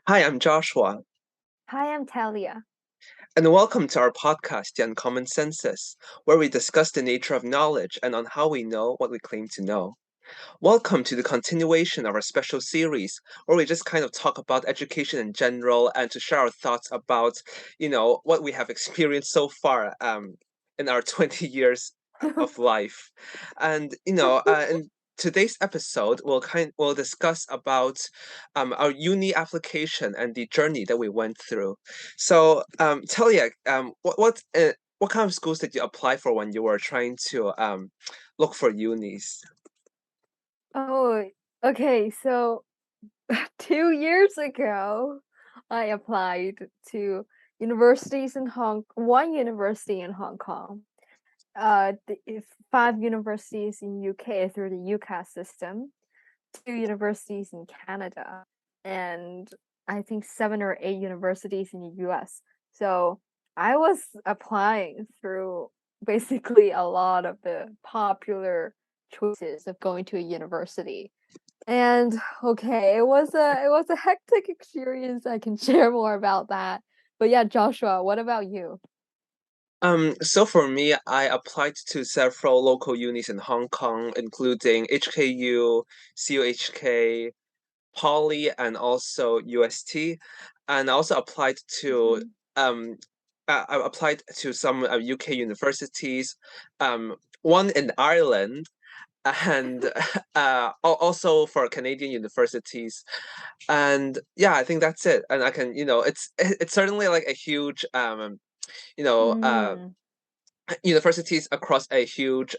Hi, I'm Joshua, Hi, I'm Talia. and welcome to our podcast, The Uncommon Census, where we discuss the nature of knowledge and on how we know what we claim to know. Welcome to the continuation of our special series, where we just kind of talk about education in general and to share our thoughts about, what we have experienced so far in our 20 years of life. And, in today's episode, we'll discuss about our uni application and the journey that we went through. So, Talia, what kind of schools did you apply for when you were trying to look for unis? Oh, okay. So 2 years ago, I applied to one university in Hong Kong, five universities in UK through the UCAS system, two universities in Canada, and I think seven or eight universities in the US. So I was applying through basically a lot of the popular choices of going to a university. And okay, it was a hectic experience. I can share more about that. But yeah, Joshua, what about you? So for me, I applied to several local unis in Hong Kong, including HKU, CUHK, Poly, and also UST. And I also applied to Mhm. um, I applied to some UK universities, one in Ireland, and also for Canadian universities. And yeah, I think that's it. And I can, it's certainly like a huge you know, uh Mm, universities across a huge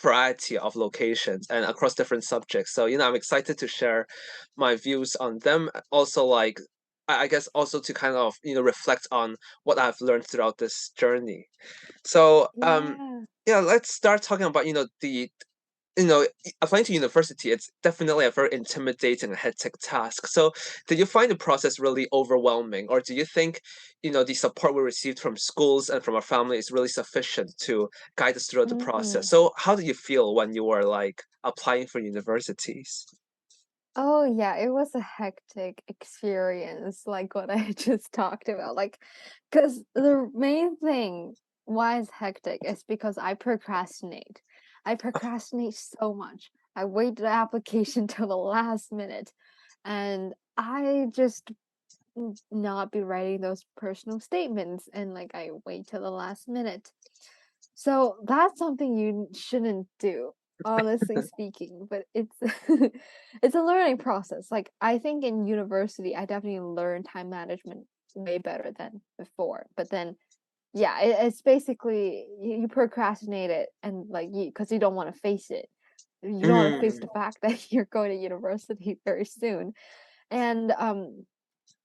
variety of locations and across different subjects. So, I'm excited to share my views on them. Also, like, I guess also to kind of, reflect on what I've learned throughout this journey. So, yeah. yeah, let's start talking about, you know, applying to university, it's definitely a very intimidating and hectic task. So, did you find the process really overwhelming, or do you think, the support we received from schools and from our family is really sufficient to guide us throughout the process? Mm. So, how did you feel when you were like applying for universities? Oh yeah, it was a hectic experience, like what I just talked about. Like, because the main thing why it's hectic is because I procrastinate. I procrastinate so much. I wait the application till the last minute, and I just not be writing those personal statements, and like I wait till the last minute. So that's something you shouldn't do, honestly speaking, but it's it's a learning process. Like I think in university I definitely learned time management way better than before. But then yeah, it's basically you procrastinate it and like you because you don't want to face it. You don't want to face the Mm, fact that you're going to university very soon. And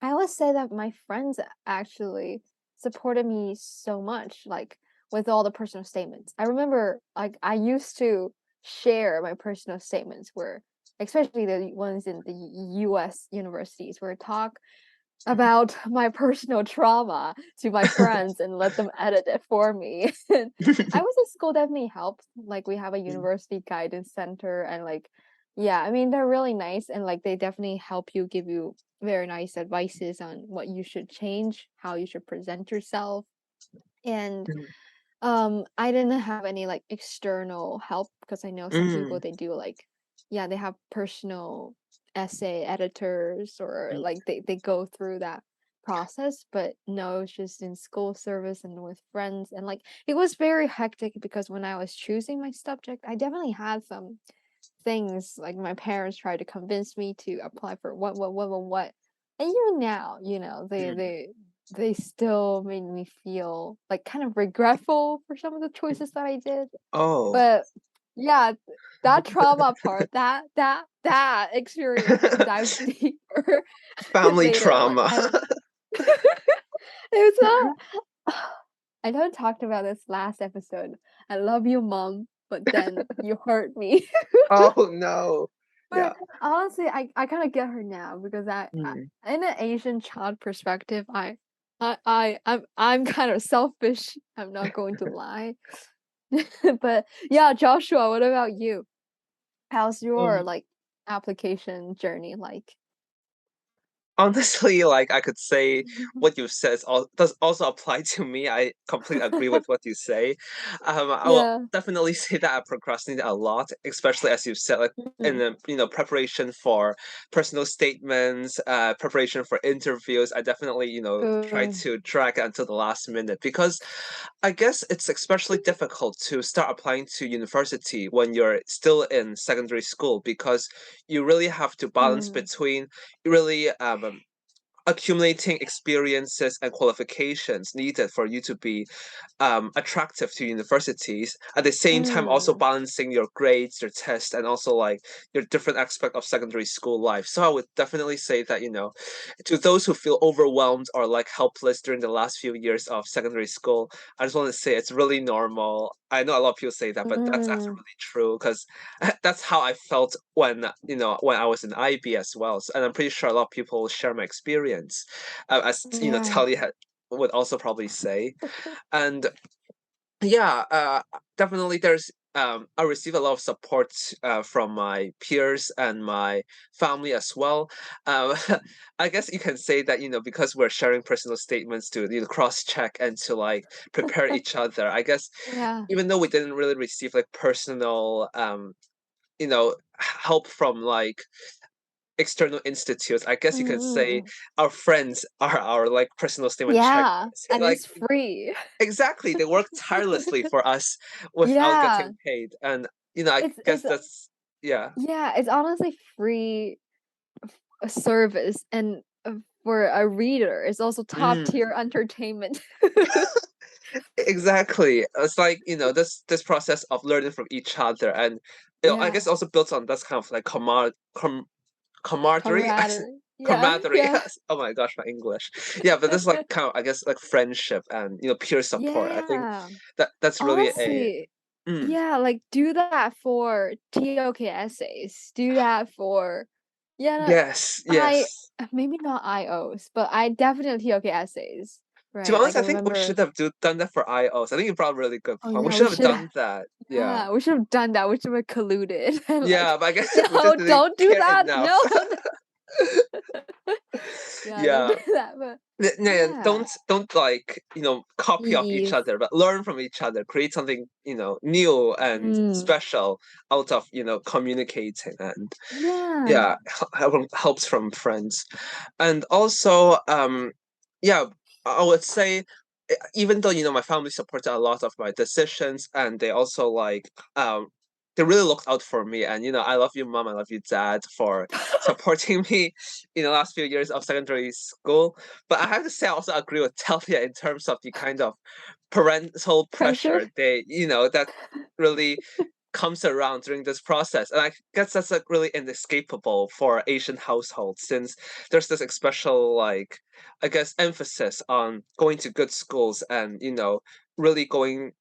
I would say that my friends actually supported me so much, like with all the personal statements. I remember, like, I used to share my personal statements where, especially the ones in the US universities, where I talk about my personal trauma to my friends and let them edit it for me. And I was in school definitely helped. Like we have a university guidance center and like yeah, I mean they're really nice and like they definitely help you give you very nice advices on what you should change, how you should present yourself. And I didn't have any like external help because I know some people mm, they do like yeah, they have personal essay editors or mm. like they go through that process, but no, it's just in school service and with friends and like it was very hectic because when I was choosing my subject, I definitely had some things like my parents tried to convince me to apply for what. And even now, Mm. they still made me feel like kind of regretful for some of the choices that I did. Oh, But yeah, that trauma part, that experience dives deeper family later. Like trauma. I it's not I know I talked about this last episode. I love you, mom, but then you hurt me. Oh no. Yeah. But honestly, I kind of get her now because Mm. in an Asian child perspective, I'm kind of selfish. I'm not going to lie. But yeah, Joshua, what about you? How's your Um, like application journey like? Honestly, like I could say what you said does also apply to me. I completely agree with what you say. I will Yeah. definitely say that I procrastinate a lot, especially as you said, like in Mm. the preparation for personal statements, preparation for interviews. I definitely try Uh, to drag it until the last minute because I guess it's especially difficult to start applying to university when you're still in secondary school because you really have to balance mm, between really accumulating experiences and qualifications needed for you to be attractive to universities at the same time also mm, balancing your grades, your tests, and also like your different aspect of secondary school life. So I would definitely say that to those who feel overwhelmed or like helpless during the last few years of secondary school, I just want to say it's really normal. I know a lot of people say that, but that's actually mm, really true because that's how I felt when I was in IB as well. So, and I'm pretty sure a lot of people share my experience, as yeah. Tally would also probably say. And yeah, definitely there's I receive a lot of support from my peers and my family as well. Um, I guess you can say that because we're sharing personal statements to cross check and to like prepare each other. I guess Yeah. even though we didn't really receive like personal help from like external institutes, I guess you can say Mm, our friends are our like personal statement yeah. checkers. And Like it's free. exactly, they work tirelessly for us without Yeah. getting paid, and I It's guess that's yeah. yeah, it's honestly free service and for a reader, it's also top Mm, tier entertainment. exactly. It's like this process of learning from each other, and I Yeah. guess also built on this kind of like camaraderie. Camaraderie. Yeah, Camaraderie, yeah. yes. Oh my gosh, my English. Yeah, but this like kind of I guess like friendship and peer support. I think Yeah. that's really a Honestly, mm, yeah, like do that for TOK essays. Do that for yeah, yes, I yes. maybe not IOs, but I definitely TOK essays, To be right? Like honest, I I think we remember, should have done that for IOs. I think you brought a really good oh point. We yeah, should we have should done have that. Yeah. yeah, we should have done that. We should have colluded and Yeah, like, but I guess we no, just didn't don't do care that. enough. No, yeah, don't Yeah. do that. But Yeah, yeah, don't like, copy off each Eve. other, but learn from each other, create something, new and Mm, special out of, communicating and yeah. yeah, helps from friends. And also, yeah, I would say even though my family supported a lot of my decisions and they also like they really looked out for me and I love you mom, I love you dad for supporting me in the last few years of secondary school. But I have to say I also agree with Talia in terms of the kind of parental Pressure. pressure that really comes around during this process. And I guess that's like really inescapable for Asian households since there's this special like I guess emphasis on going to good schools and really going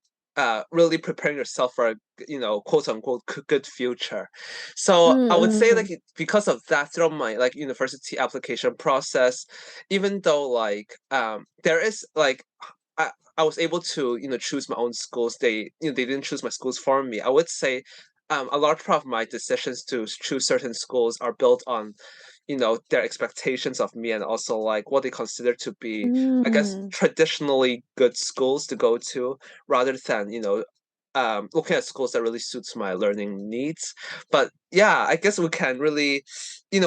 really preparing yourself for a quote unquote good future. So I would say Mm, like because of that throughout my like university application process, even though like there is like I was able to choose my own schools. They didn't choose my schools for me. I would say a large part of my decisions to choose certain schools are built on their expectations of me and also like what they consider to be I guess mm, traditionally good schools to go to rather than looking at schools that really suits my learning needs. But yeah, I guess we can really we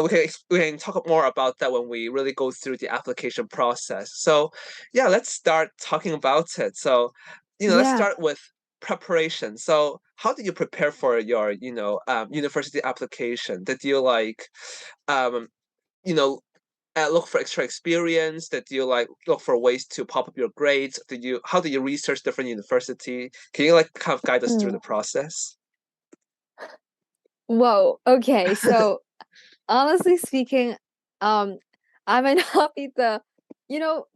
can talk more about that when we really go through the application process. So yeah, let's start talking about it. So let's yeah. start with preparation. So how did you prepare for your university application? Did you like um you know look for extra experience? Did you like look for ways to pop up your grades? How did you research different university? Can you like kind of guide us through Mm. the process? Whoa. Okay. So honestly speaking, um, I might not be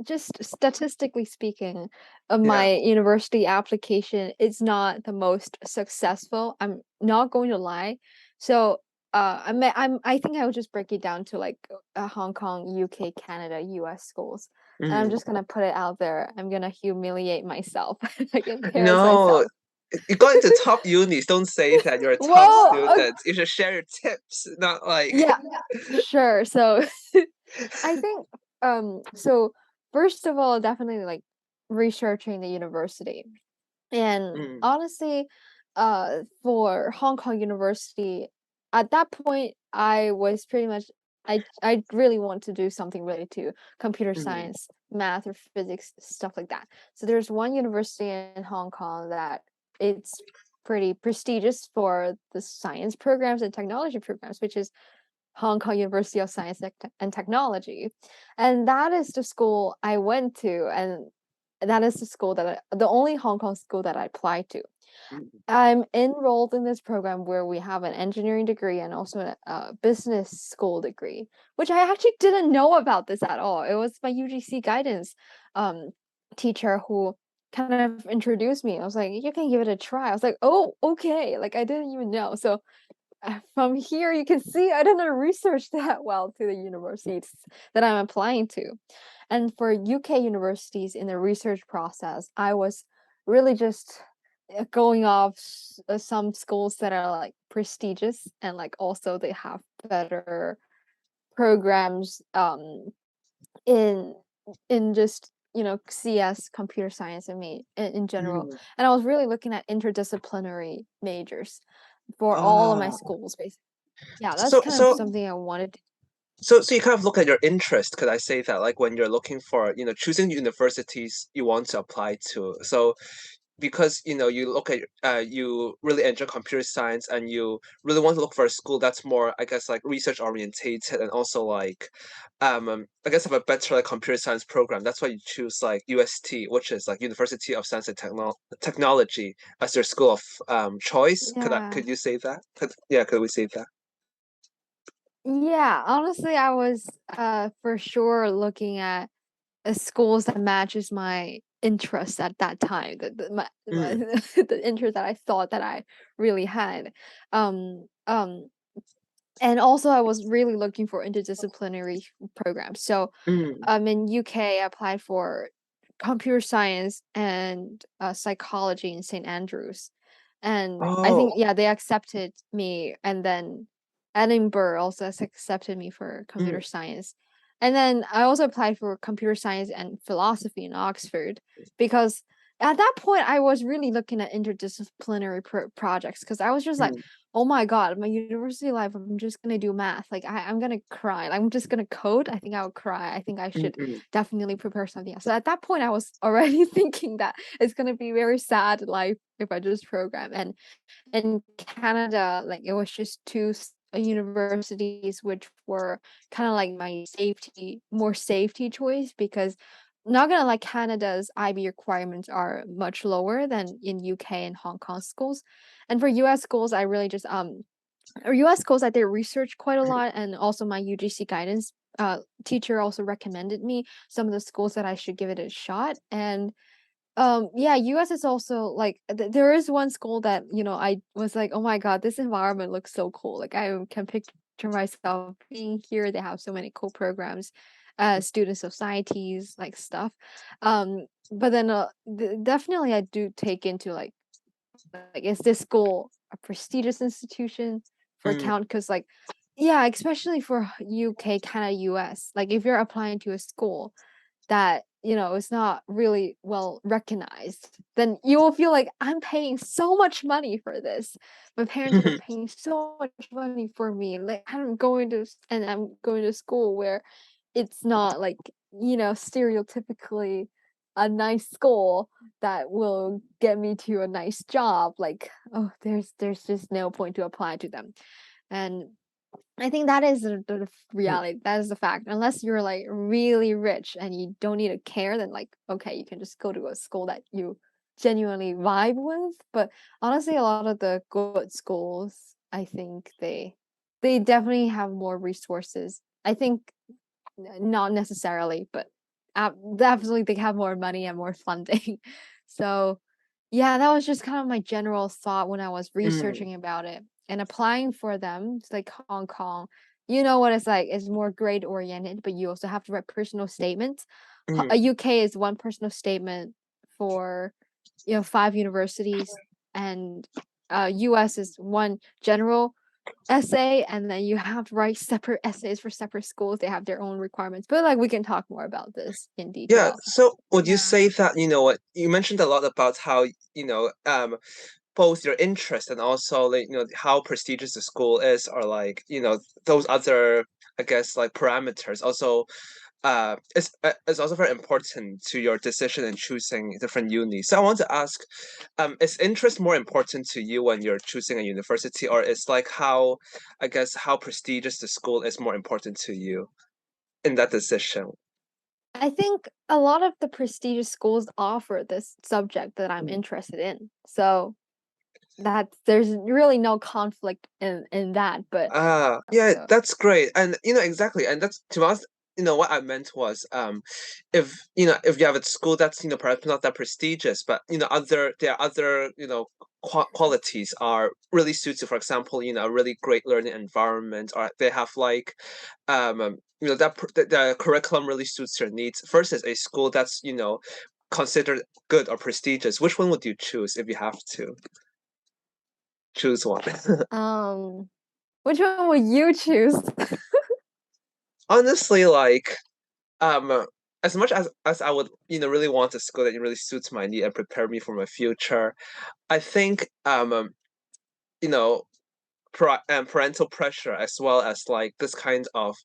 just statistically speaking, Yeah. my university application is not the most successful. I'm not going to lie. So, I think I would just break it down to like Hong Kong, UK, Canada, US schools. And I'm Mm. just gonna put it out there. I'm gonna humiliate myself, like embarrass No, myself. you got into top unis. Don't say that you're a top Whoa! student. You should share your tips, not like Yeah, sure. So I think so first of all, definitely like researching the university. And Mm, honestly, for Hong Kong University, at that point, I was pretty much I really want to do something related to computer mm, science, math, or physics, stuff like that. So there's one university in Hong Kong that it's pretty prestigious for the science programs and technology programs, which is Hong Kong University of Science and Technology. And that is the school I went to, and that is the school the only Hong Kong school that I applied to. mm, I'm enrolled in this program where we have an engineering degree and also a business school degree, which I actually didn't know about this at all. It was my UGC guidance um, teacher who kind of introduced me. I was like, you can give it a try. I was like, oh, okay. Like I didn't even know. So from here you can see I didn't research that well to the universities that I'm applying to. And for UK universities in the research process, I was really just going off some schools that are like prestigious and like also they have better programs in just CS, computer science, and me in general. mm. And I was really looking at interdisciplinary majors for all of my Ah, schools basically. Yeah, that's so kind of so something I wanted to. so you kind of look at your interest, could I say that? Like when you're looking for, choosing universities you want to apply to. So because you look at you really enjoy computer science and you really want to look for a school that's more, I guess, like research orientated and also like I guess have a better like computer science program. That's why you choose like UST, which is like University of Science and Technology, as your school of choice. Yeah. Could you say that? Could we say that? Yeah, honestly, I was for sure looking at schools that matches my interest at that time. Mm, The interest that I thought that I really had. Um um and also I was really looking for interdisciplinary programs. So mm. in UK I applied for computer science and psychology in St. Andrews. And I think Oh. yeah, they accepted me, and then Edinburgh also accepted me for Mm, computer science. And then I also applied for computer science and philosophy in Oxford because at that point I was really looking at interdisciplinary projects because I was just like, mm, oh my god, my university life, I'm just gonna do math. Like I'm gonna cry. I'm just gonna code. I think I would cry. I think I mm, should mm, definitely prepare something else. So at that point I was already thinking that it's gonna be very sad life if I just program. And in Canada, like it was just two universities which were kind of like my more safety choice because not gonna like Canada's IB requirements are much lower than in UK and Hong Kong schools. And for US schools, I really just or US schools I did research quite a lot, and also my UGC guidance teacher also recommended me some of the schools that I should give it a shot. And yeah, US is also like there is one school that, I was like, "Oh my God, this environment looks so cool." Like I can picture myself being here. They have so many cool programs, student societies, like stuff. But then definitely I do take into like is this school a prestigious institution for mm, account? Because like yeah, especially for UK, kind of US, like if you're applying to a school that is not really well recognized, then you will feel like I'm paying so much money for this. My parents are paying so much money for me. Like I'm going to school where it's not like stereotypically a nice school that will get me to a nice job. Like, oh, there's just no point to apply to them. And I think that is the mm, reality. That is the fact. Unless you're like really rich and you don't need to care, then like okay, you can just go to a school that you genuinely vibe with. But honestly, a lot of the good schools, I think they definitely have more resources. I think not necessarily, but definitely they have more money and more funding. So yeah, that was just kind of my general thought when I was mm, researching about it and applying for them. It's like Hong Kong, you know what it's like. It's more grade oriented, but you also have to write personal statements. A mm, UK is one personal statement for 5 universities, and US is one general essay, and then you have to write separate essays for separate schools. They have their own requirements, but like we can talk more about this in Yeah, detail. so would you Yeah. say that, what you mentioned a lot about how, both your interest and also like, how prestigious the school is, or like, those other, I guess, like parameters also it's also very important to your decision in choosing different unis. So I want to ask, is interest more important to you when you're choosing a university, or is like how, I guess, how prestigious the school is more important to you in that decision? I think a lot of the prestigious schools offer this subject that I'm Mm. interested in. So that there's really no conflict in that, but Yeah, so that's great. And exactly. And that's to us, what I meant was if you have a school that's, perhaps not that prestigious, but there are other, qualities are really suited. For example, a really great learning environment, or they have like the curriculum really suits your needs versus a school that's, considered good or prestigious. Which one would you choose if you have to choose one? um which one would you choose? Honestly, like as much as I would, really want a school that really suits my need and prepare me for my future, I think you know parental pressure, as well as like this kind of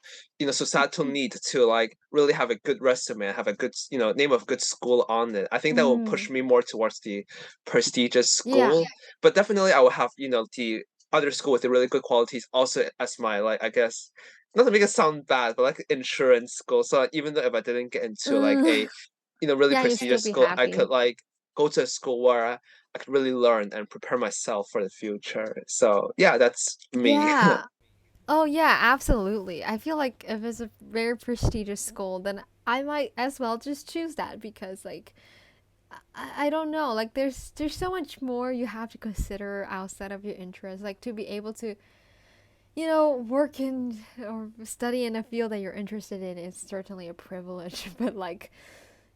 societal need to like really have a good resume and have a good name of good school on it. I think that will push Mm, me more towards the prestigious yeah. school, but definitely I will have the other school with the really good qualities also as my, like, I guess, not to make it sound bad, but like insurance school. So even though if I didn't get into like Mm, a really yeah, you still prestigious be school, I could happy. like go to a school where I could really learn and prepare myself for the future. So yeah, that's me. Yeah. Oh yeah, absolutely. I feel like if it's a very prestigious school, then I might as well just choose that because like I don't know, like there's so much more you have to consider outside of your interest. Like to be able to, work in or study in a field that you're interested in is certainly a privilege. But like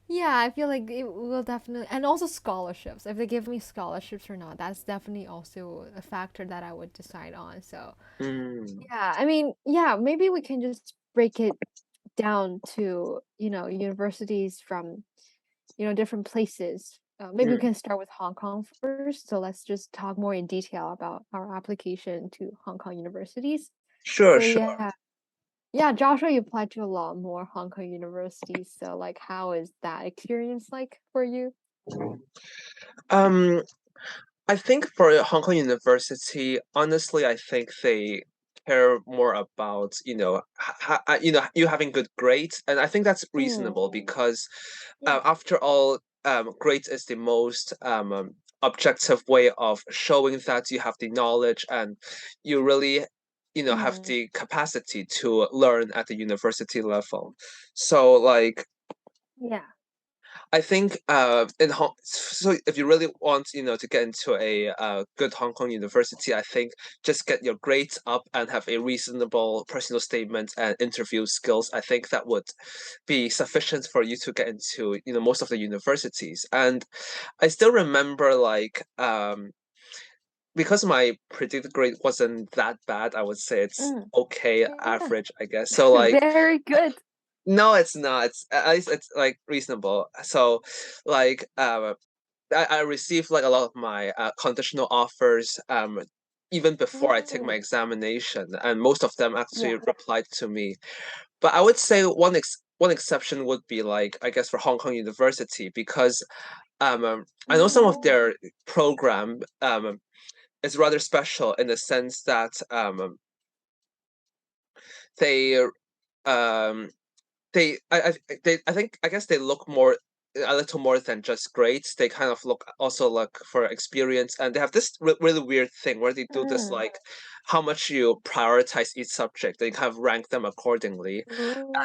yeah, I feel like it will definitely, and also scholarships. If they give me scholarships or not, that's definitely also a factor that I would decide on. So Mm, yeah, I mean, yeah, maybe we can just break it down to, universities from, different places. Maybe we mm. can start with Hong Kong first. So let's just talk more in detail about our application to Hong Kong universities. Sure, So sure. yeah, yeah, Joshua, you applied to a lot more Hong Kong universities. So like, how is that experience like for you? Um, I think for a Hong Kong University, honestly, I think they care more about, you having good grades, and I think that's Mm, reasonable because, yeah. after all, grades is the most objective way of showing that you have the knowledge and you really, have Mm, the capacity to learn at the university level. So, like, yeah. I think so if you really want, to get into a good Hong Kong university, I think just get your grades up and have a reasonable personal statement and interview skills. I think that would be sufficient for you to get into, most of the universities. And I still remember, like, because my predicted grade wasn't that bad, I would say it's Mm, okay, yeah. average, I guess. So like, Very good. no, it's not. It's at least it's like reasonable. So, like, I received like a lot of my conditional offers even before I take my Mm, examination, and most of them actually yeah. replied to me. But I would say one exception would be, like, I guess, for Hong Kong University, because I know some of Mm, their program is rather special in the sense that they um I think, I guess, they look more, a little more than just grades. They kind of look for experience, and they have this really weird thing where they do this, mm. like, how much you prioritize each subject. They kind of rank them accordingly,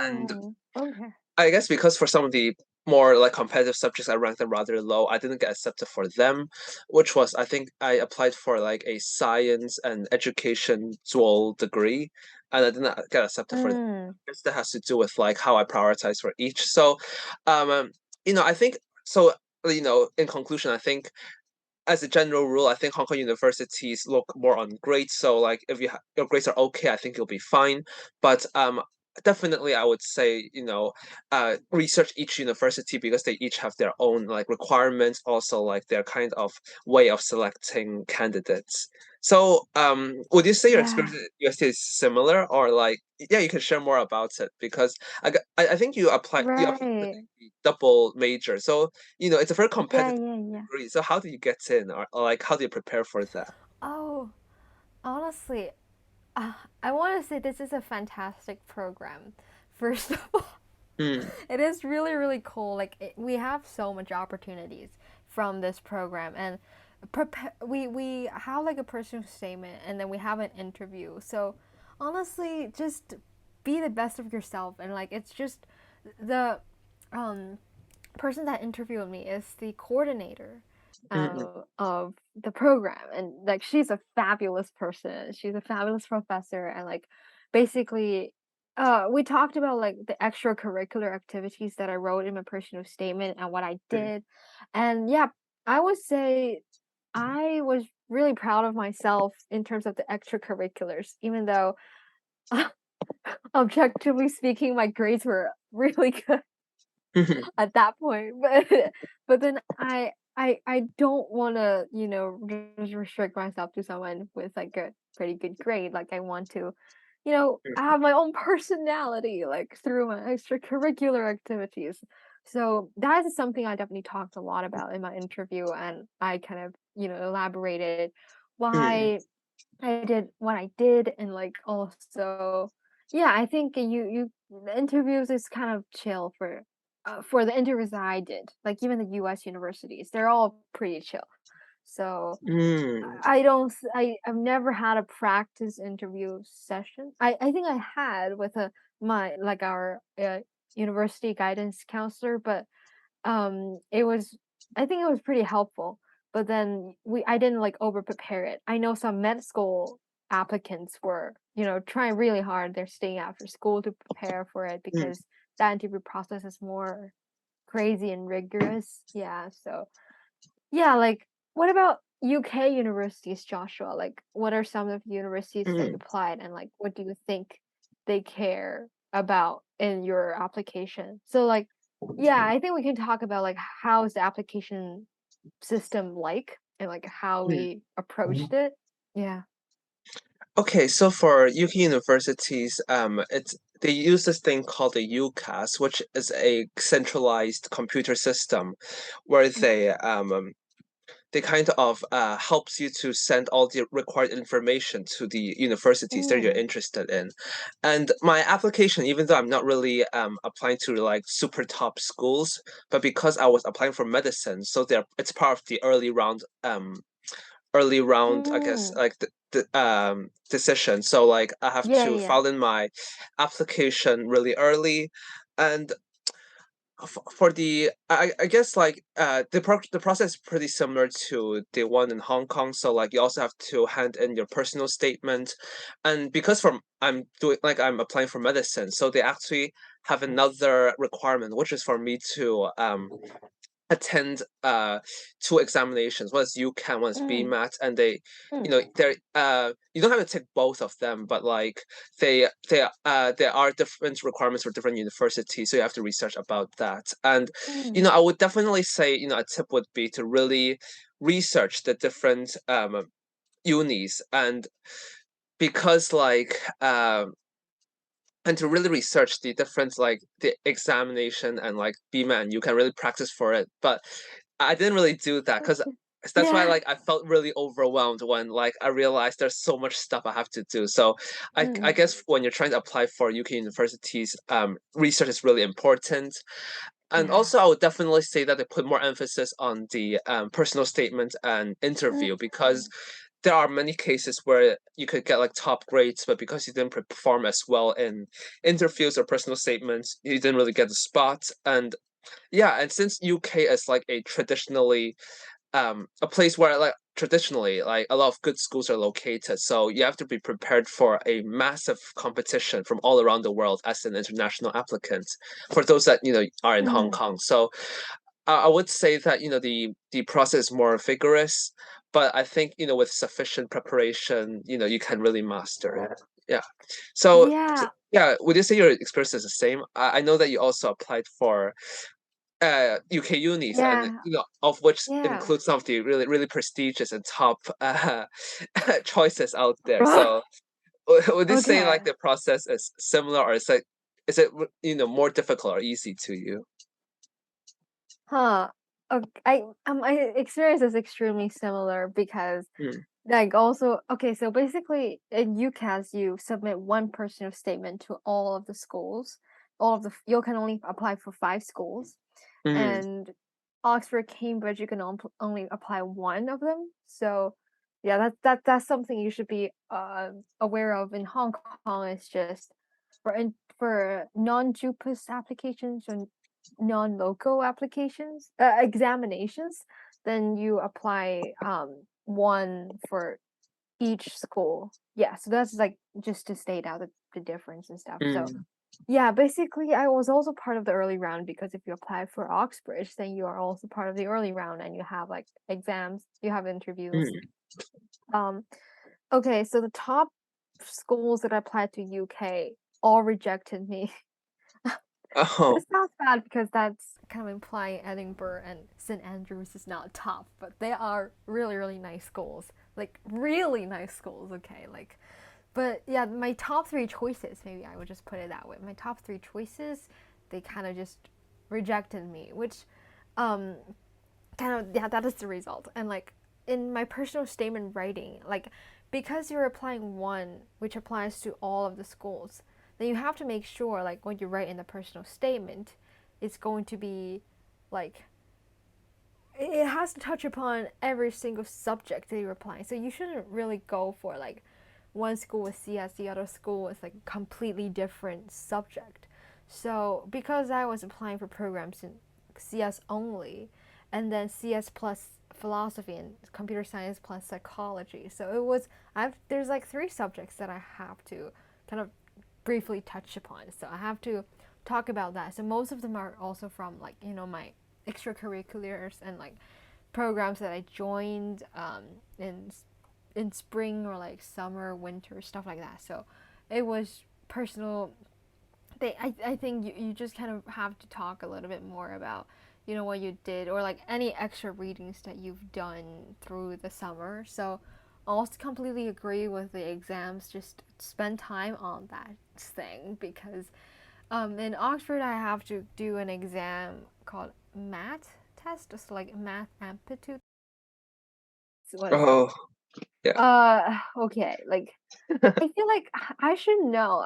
and Ooh, okay. I guess because for some of the more like competitive subjects, I ranked them rather low. I didn't get accepted for them, which was, I think I applied for like a science and education dual degree, and I didn't get accepted for that. Mm, I guess that has to do with like how I prioritize for each. So, I think so. In conclusion, I think as a general rule, I think Hong Kong universities look more on grades. So like if your grades are okay, I think you'll be fine. But definitely I would say, research each university because they each have their own like requirements, also like their kind of way of selecting candidates. So would you say your Yeah, experience at UST is similar, or like yeah, you can share more about it because I think you applied with right. a double major. So it's a very Yeah, competitive yeah, yeah. degree. So how do you get in, or like how do you prepare for that? Oh, honestly, uh, I want to say this is a fantastic program. First of all, Mm, it is really, really cool. Like we have so much opportunities from this program, and we have like a personal statement, and then we have an interview. So honestly, just be the best of yourself, and like it's just the um person that interviewed me is the coordinator mm, of the program, and like she's a fabulous person, she's a fabulous professor, and like basically we talked about like the extracurricular activities that I wrote in my personal statement and what I mm, did. And yeah, I would say I was really proud of myself in terms of the extracurriculars, even though objectively speaking my grades were really good mm, at that point. But then I don't want to, just restrict myself to someone with like a pretty good grade. Like I want to, have my own personality like through my extracurricular activities. So that is something I definitely talked a lot about in my interview, and I kind of, elaborated mm, why I did what I did, and like also, yeah, I think the interviews is kind of chill for the interviews that I did. Like even the U.S. universities, they're all pretty chill. So mm, I've never had a practice interview session. I think I had with my like our university guidance counselor, but it was, I think it was pretty helpful, but then I didn't like over prepare it. I know some med school applicants were, trying really hard. They're staying after school to prepare for it mm, because that interview process is more crazy and rigorous. Yeah, so yeah, like what about UK universities, Joshua? Like what are some of the universities that you mm. applied, and like what do you think they care about in your application? So like yeah, I think we can talk about like how is the application system like, and like how Mm. we approached it. Yeah. Okay, so for UK universities, it's they use this thing called the UCAS, which is a centralized computer system where they kind of helps you to send all the required information to the universities that you're Mm. interested in. And my application, even though I'm not really applying to like super top schools, but because I was applying for medicine, so it's part of the early round, I guess, Mm. like the decision. So like I have Yeah, to yeah. file in my application really early, and for the I guess like the process is pretty similar to the one in Hong Kong. So like you also have to hand in your personal statement, and because I'm applying for medicine, so they actually have another requirement, which is for me to attend two examinations. One is UCAN, one is Mm. BMAT, and they Mm. they're you don't have to take both of them, but like there are different requirements for different universities, so you have to research about that. And Mm. I would definitely say a tip would be to really research the different unis, and because like and to really research the difference like the examination and like BMAN, you can really practice for it. But I didn't really do that because that's why Yeah. like I felt really overwhelmed when like I realized there's so much stuff I have to do. So I Mm. guess when you're trying to apply for UK universities, research is really important. And Yeah. also, I would definitely say that they put more emphasis on the personal statement and interview because Mm. there are many cases where you could get like top grades, but because you didn't perform as well in interviews or personal statements, you didn't really get the spot. And yeah, and since UK is like a place where like traditionally like a lot of good schools are located, so you have to be prepared for a massive competition from all around the world as an international applicant for those that are in Hong Mm. Kong. So I would say that, the process is more vigorous, but I think, with sufficient preparation, you can really master it. Yeah. So, Yeah, yeah, would you say your experience is the same? I know that you also applied for UK unis, and yeah, of which yeah. includes some of the really really prestigious and top choices out there. So would you say like Okay. the process is similar, or is it more difficult or easy to you? Huh. My experience is extremely similar because Mm, like also okay, so basically in UCAS you submit one personal statement to all of the schools. You can only apply for 5 schools, mm, and Oxford, Cambridge you can only apply one of them. So yeah, that's something you should be aware of in Hong Kong. Is just for non-JUPAS applications and non-local applications examinations, then you apply one for each school. Yeah, so that's like just to state out the difference and stuff. So mm, yeah, basically I was also part of the early round because if you apply for Oxbridge, then you are also part of the early round and you have like exams, you have interviews. mm. Um okay, so the top schools that applied to UK all rejected me. Oh, This sounds bad because that's kind of implying Edinburgh and St Andrews is not top, but they are really really nice schools, like really nice schools. Okay, like, but yeah, my top three choices, maybe I would just put it that way. My top three choices, they kind of just rejected me, which, um, kind of yeah, that is the result. And like in my personal statement writing, like because you're applying one which applies to all of the schools, then you have to make sure like what you write in the personal statement is going to be like it has to touch upon every single subject that you're applying. So you shouldn't really go for like one school with CS, the other school with like a completely different subject. So because I was applying for programs in CS only, and then CS plus philosophy and computer science plus psychology, so it was there's like 3 subjects that I have to kind of briefly touch upon. So I have to talk about that. So most of them are also from like my extracurriculars and like programs that I joined in spring or like summer, winter, stuff like that. So it was personal. I think you just kind of have to talk a little bit more about what you did or like any extra readings that you've done through the summer. So I also completely agree with the exams. Just spend time on that thing because in Oxford I have to do an exam called math test. It's like math aptitude. What is it? oh, yeah. Okay, like I feel like I should know.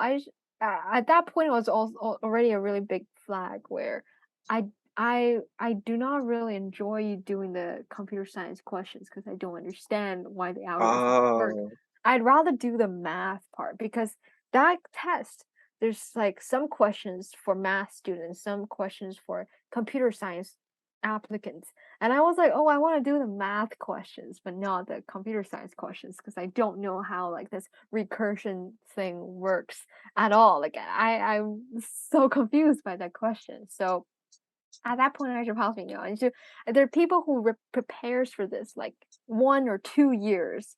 At that point it was also already a really big flag where I I do not really enjoy doing the computer science questions because I don't understand why the algorithms work. Oh, I'd rather do the math part because that test there's like some questions for math students, some questions for computer science applicants. And I was like, "Oh, I want to do the math questions, but not the computer science questions because I don't know how like this recursion thing works at all." Like I'm so confused by that question. So at that point, I should probably know. And so there are people who prepares for this like 1 or 2 years,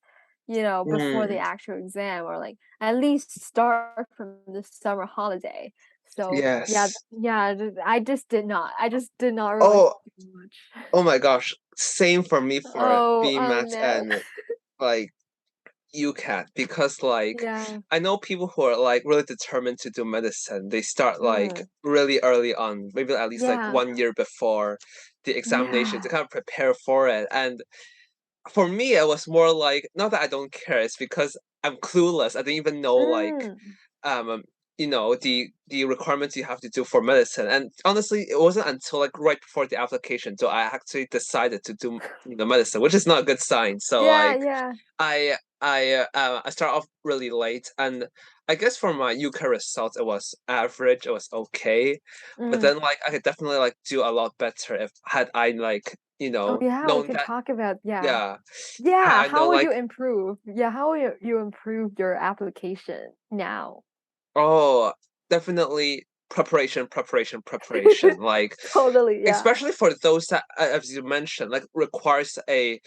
before the mm, actual exam, or like at least start from the summer holiday. So yeah, yes. yeah, I just did not. I just did not really Oh, do much. oh my gosh. Same for me for Oh, oh BMAT no. and like UCAT, because like Yeah. I know people who are like really determined to do medicine. They start like Mm. really early on, maybe at least like Yeah. 1 year before the examination to Yeah. kind of prepare for it. And for me, it was more like not that I don't care, it's because I'm clueless. I didn't even know like Mm. um the requirements you have to do for medicine. And honestly, it wasn't until like right before the application so I actually decided to do medicine, which is not a good sign. So Yeah, like yeah. I start off really late, and I guess for my UK results it was average, it was okay, but Mm. then like I could definitely like do a lot better if had I like Oh yeah, we known can that. talk about yeah. Yeah, had Yeah, I know how would you like, improve? Yeah, how would you improve your application now? oh, definitely. preparation, preparation, preparation. Like, Totally, yeah. especially for those that, as you mentioned, like requires a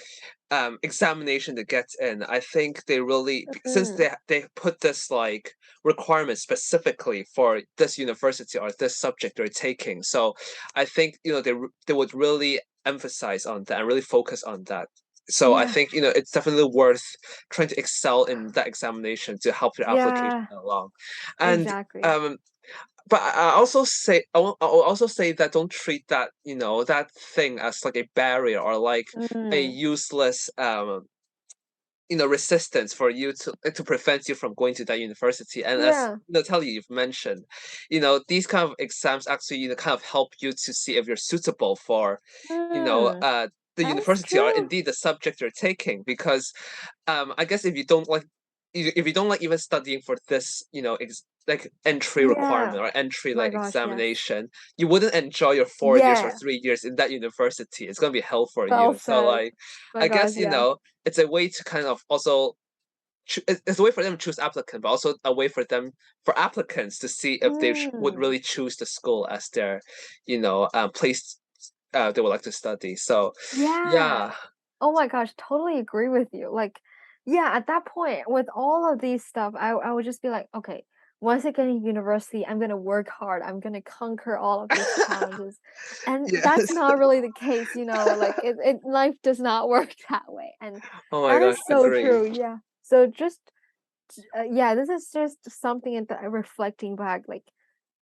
examination to get in. I think they really, since Mm, they put this like requirement specifically for this university or this subject they're taking. So I think they would really emphasize on that and really focus on that. So I yeah, think it's definitely worth trying to excel in that examination to help your application yeah, along. And exactly. um but I'll also say that don't treat that that thing as like a barrier or like a Mm, useless resistance for you to prevent you from going to that university. And as yeah. Natalia you've mentioned, these kind of exams actually kind of help you to see if you're suitable for you know Mm, uh the that's university or true. indeed the subject you're taking. Because I guess if you don't like even studying for this, like entry Yeah. requirement or entry My like gosh, yes. examination, you wouldn't enjoy your 4 years or Yeah. 3 years in that university. It's gonna be hell for Well you. So said. like, My I gosh, guess yeah. it's a way to kind of also it's a way for them to choose applicant, but also a way for applicants to see if they would Mm, really choose the school as their, place they would like to study. So, yeah. yeah. Oh my gosh, totally agree with you. Like, yeah, at that point, with all of these stuff, I would just be like, okay, once I get in university, I'm gonna work hard. I'm gonna conquer all of these challenges. And that's Yes. not really the case, like life does not work that way. And Oh my that gosh, is so agree. true. Yeah. So just yeah, this is just something that reflecting back, like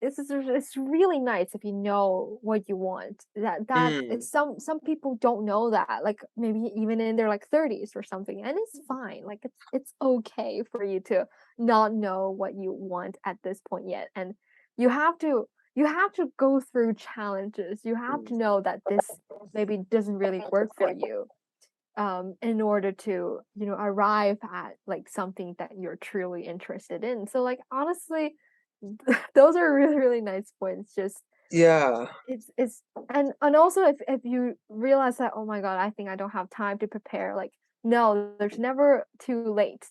it's really nice if you know what you want. That Mm, is some people don't know that, like maybe even in their like 30s or something, and it's fine. Like it's okay for you to not know what you want at this point yet, and you have to you have to go through challenges. You have mm. to know that this maybe doesn't really work for you in order to arrive at like something that you're truly interested in. So like honestly, those are really really nice points. Just Yeah. it's and also if you realize that, oh my god, I think I don't have time to prepare, like no, there's never too late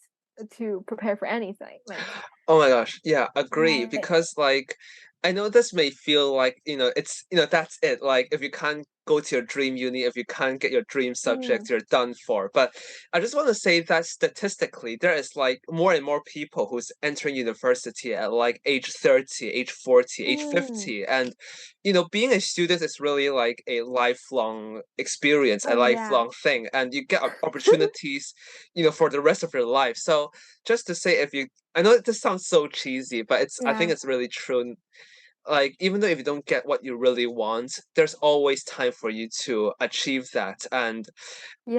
to prepare for anything, like Oh my gosh, yeah, agree. right. Because like, I know this may feel like, it's that's it. Like, if you can't go to your dream uni, if you can't get your dream Mm, subject, you're done for. But I just want to say that statistically, there is like more and more people who's entering university at like age 30, age 40, age mm. 50. And being a student is really like a lifelong experience, a Oh yeah. lifelong thing, and you get opportunities, for the rest of your life. So just to say, if you I know this sounds so cheesy, but I think Yeah, it's really true. Like, even though if you don't get what you really want, there's always time for you to achieve that. And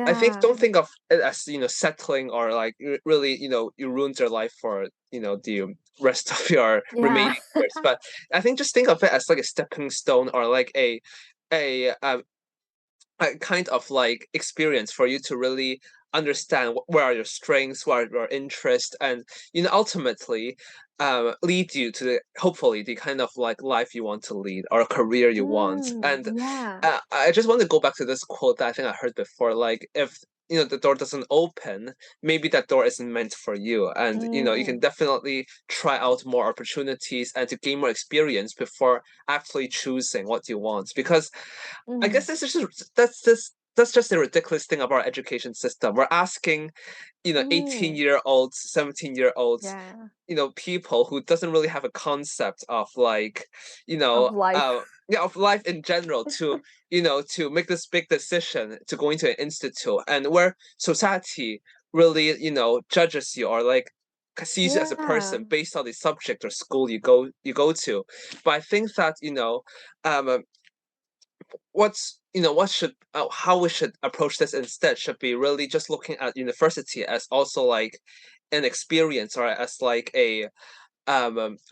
I think yeah, don't think of it as, settling or like really, you ruined your life for, the rest of your yeah. remaining years. But I think just think of it as like a stepping stone or like a a kind of like experience for you to really understand where are your strengths, what are your interests, and ultimately lead you to hopefully the kind of like life you want to lead or a career you want. And Yeah. I just want to go back to this quote that I think I heard before. Like, if the door doesn't open, maybe that door isn't meant for you. And you can Mm, definitely try out more opportunities and to gain more experience before actually choosing what you want. Because I guess mhm. that's just a ridiculous thing about our education system. We're asking, 18 Mm. year olds, 17-year olds, Yeah. people who doesn't really have a concept of like, Of life. yeah, of life in general to make this big decision to go into an institute, and where society really, judges you or like sees you as a Yeah. person based on the subject or school you go to. But I think that, um what should how we should approach this instead should be really just looking at university as also like an experience or as like a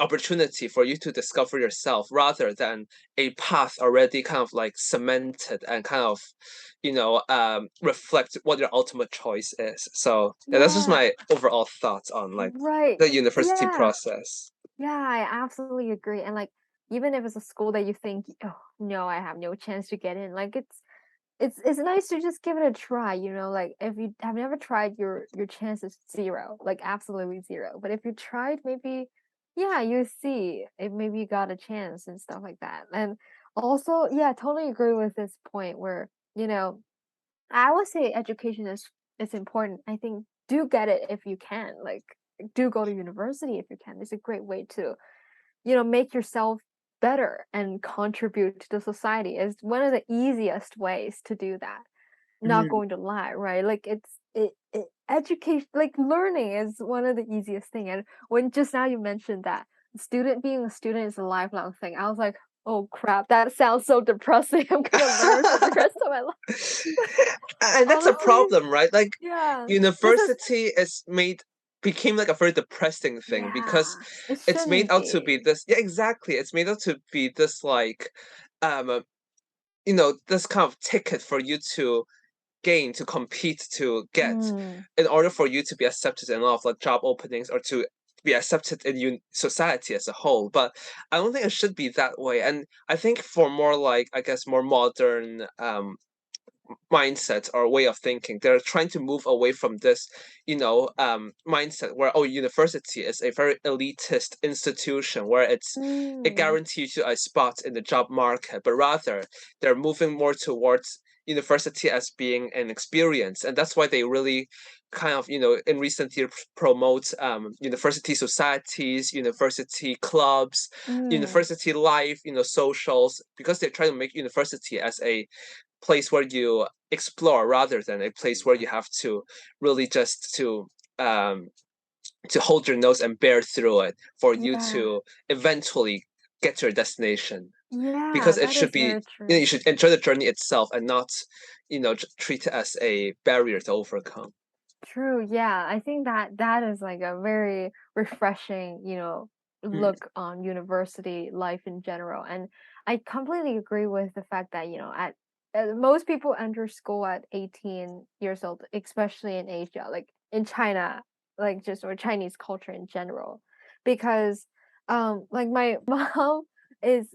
opportunity for you to discover yourself rather than a path already kind of like cemented and kind of reflect what your ultimate choice is. So yeah, that's just Yeah. my overall thoughts on like Right. the university Yeah. process. Yeah, I absolutely agree. And like even if it's a school that you think, oh no, I have no chance to get in, like it's nice to just give it a try, like if you have never tried, your chance is zero, like absolutely zero. But if you tried, maybe yeah, you see, if maybe you got a chance and stuff like that. And also, yeah, totally agree with this point where, I would say education is important. I think do get it if you can. Like do go to university if you can. It's a great way to, make yourself better and contribute to the society. It's one of the easiest ways to do that. Not Mm, going to lie, right? Like it education like learning is one of the easiest thing. And when just now you mentioned that student being a student is a lifelong thing, I was like, oh crap, that sounds so depressing. I'm gonna learn for the rest of my life. and that's a Honestly, problem, right? Like, yeah. This is university is made became like a very depressing thing because yeah. It it's made shouldn't out to be be. this, yeah, exactly. It's made out to be this like um this kind of ticket for you to gain, to compete, to get Mm, in order for you to be accepted in a lot of like job openings or to be accepted in society as a whole. But I don't think it should be that way. And I think for more like, I guess, more modern mindset or way of thinking, they're trying to move away from this mindset where, oh, university is a very elitist institution where it mm, guarantees you a spot in the job market, but rather they're moving more towards university as being an experience. And that's why they really kind of, in recent years promote university societies, university clubs, mm. university life, socials, because they're trying to make university as a place where you explore rather than a place where you have to really just um to hold your nose and bear through it for you Yeah. to eventually get to your destination, Yeah, because it that should is be, very true. you should enjoy the journey itself and not treat it as a barrier to overcome. True, yeah. I think that that is like a very refreshing, Mm, look on university life in general. And I completely agree with the fact that, at most people enter school at 18 years old, especially in Asia, like in China, like just or Chinese culture in general. Because like my mom is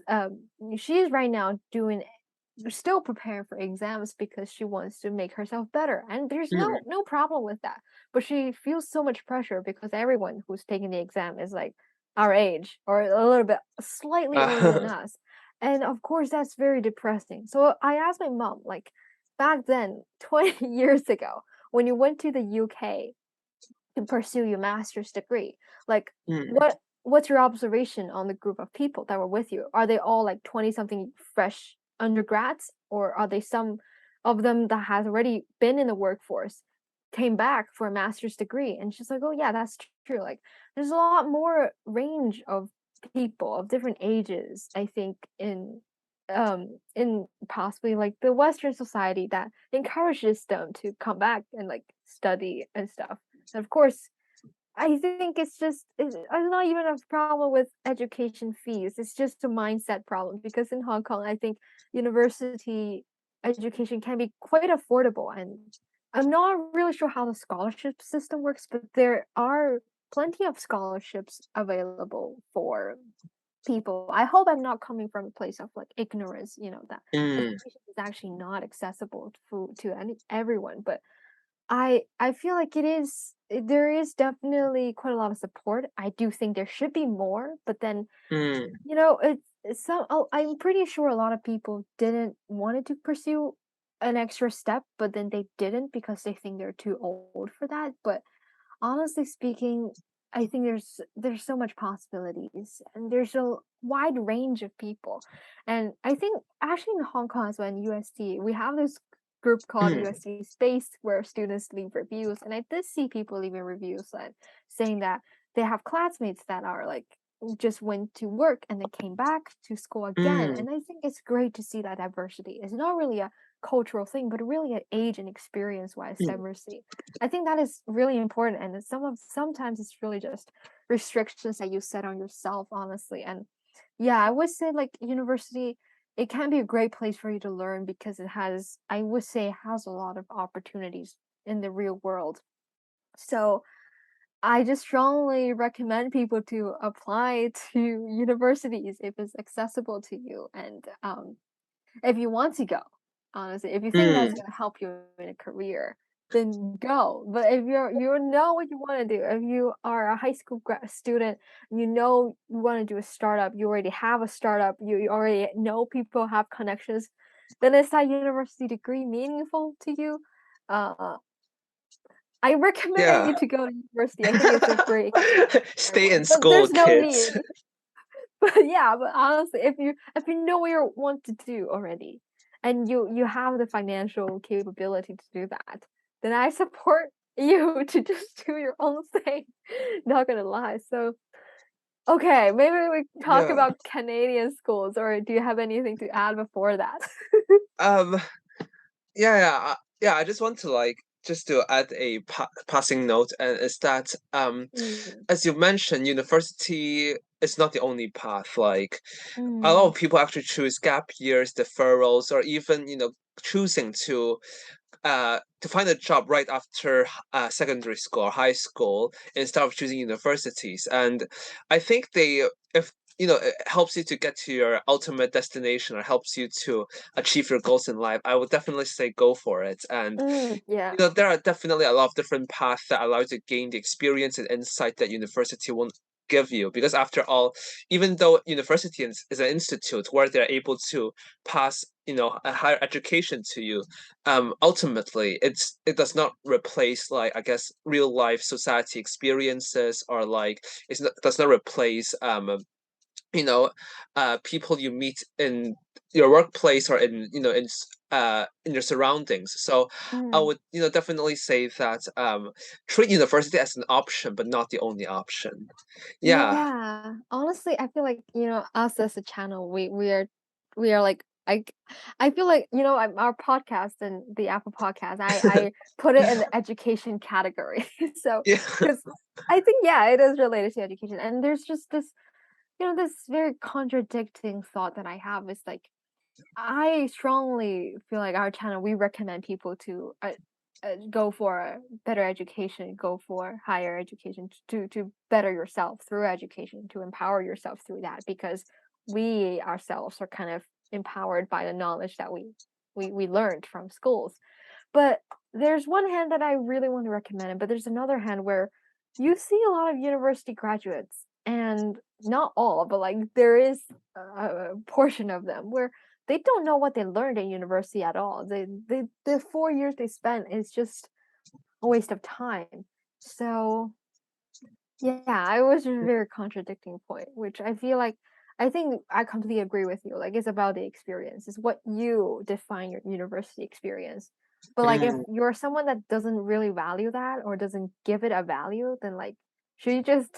she's right now doing still preparing for exams because she wants to make herself better, and there's mm. no problem with that. But she feels so much pressure because everyone who's taking the exam is like our age or a little bit slightly older than us, and of course that's very depressing. So I asked my mom, like, back then 20 years ago, when you went to the UK to pursue your master's degree, like, Mm, what's your observation on the group of people that were with you? Are they all like 20 something fresh undergrads, or are they some of them that has already been in the workforce, came back for a master's degree? And she's like, oh yeah, that's true. Like there's a lot more range of people of different ages, I think, in possibly like the Western society that encourages them to come back and like study and stuff. And of course, I think it's not even a problem with education fees. It's just a mindset problem because in Hong Kong, I think university education can be quite affordable. And I'm not really sure how the scholarship system works, but there are plenty of scholarships available for people. I hope I'm not coming from a place of like ignorance, that mm, education is actually not accessible to everyone. But I feel like there is definitely quite a lot of support. I do think there should be more, but then, mm, I'm pretty sure a lot of people didn't wanted to pursue an extra step, but then they didn't because they think they're too old for that. But honestly speaking, I think there's so much possibilities and there's a wide range of people. And I think actually in Hong Kong as well in USD, we have this group called mm, USD Space where students leave reviews. And I did see people leaving reviews and saying that they have classmates that are like just went to work and then came back to school again. mm, And I think it's great to see that diversity. It's not really a cultural thing, but really an age and experience wise mm, diversity. I think that is really important, and sometimes it's really just restrictions that you set on yourself, honestly. And yeah, I would say like university, it can be a great place for you to learn because I would say, it has a lot of opportunities in the real world. So I just strongly recommend people to apply to universities if it's accessible to you, and if you want to go, honestly, if you think that's mm. going to help you in a career. then go. But if you know what you want to do, if you are a high school student, you know you want to do a startup, you already have a startup, you already know people have connections, then is that university degree meaningful to you? Uh, I recommend Yeah. you to go to university. I think it's a great Stay in one, but school, there's no kids. need. But yeah, but honestly, if you know what you want to do already, and you have the financial capability to do that, then I support you to just do your own thing. Not gonna lie. So okay, maybe we talk Yeah. about Canadian schools, or do you have anything to add before that? Um, yeah. I just want to like just to add a passing note, and is that Mm, as you mentioned, university is not the only path. Like a lot of mm, people actually choose gap years, deferrals, or even choosing to find a job right after secondary school or high school instead of choosing universities. And I think if it helps you to get to your ultimate destination or helps you to achieve your goals in life, I would definitely say go for it. And yeah. there are definitely a lot of different paths that allow you to gain the experience and insight that university won't give you. Because after all, even though university is an institute where they're able to pass, a higher education to you, ultimately it does not replace, like, I guess, real life society experiences, or like does not replace you know people you meet in your workplace or in your surroundings. So I Mm. would definitely say that treat university as an option but not the only option. Yeah. Yeah, honestly, I feel like, us as a channel, we are like I feel like, our podcast and the Apple podcast, I put it in the education category. So, Yeah. because I think, yeah, it is related to education. And there's just this very contradicting thought that I have is like I strongly feel like our channel, we recommend people to go for a better education, go for higher education to better yourself through education, to empower yourself through that, because we ourselves are kind of empowered by the knowledge that we learned from schools. But there's one hand that I really want to recommend it, but there's another hand where you see a lot of university graduates, and not all, but like there is a portion of them where they don't know what they learned in university at all. The 4 years they spent is just a waste of time. So yeah, it was a very contradicting point, which I feel like I think I completely agree with you. Like it's about the experience. It's what you define your university experience. But like if Mm. you're someone that doesn't really value that or doesn't give it a value, then like should you just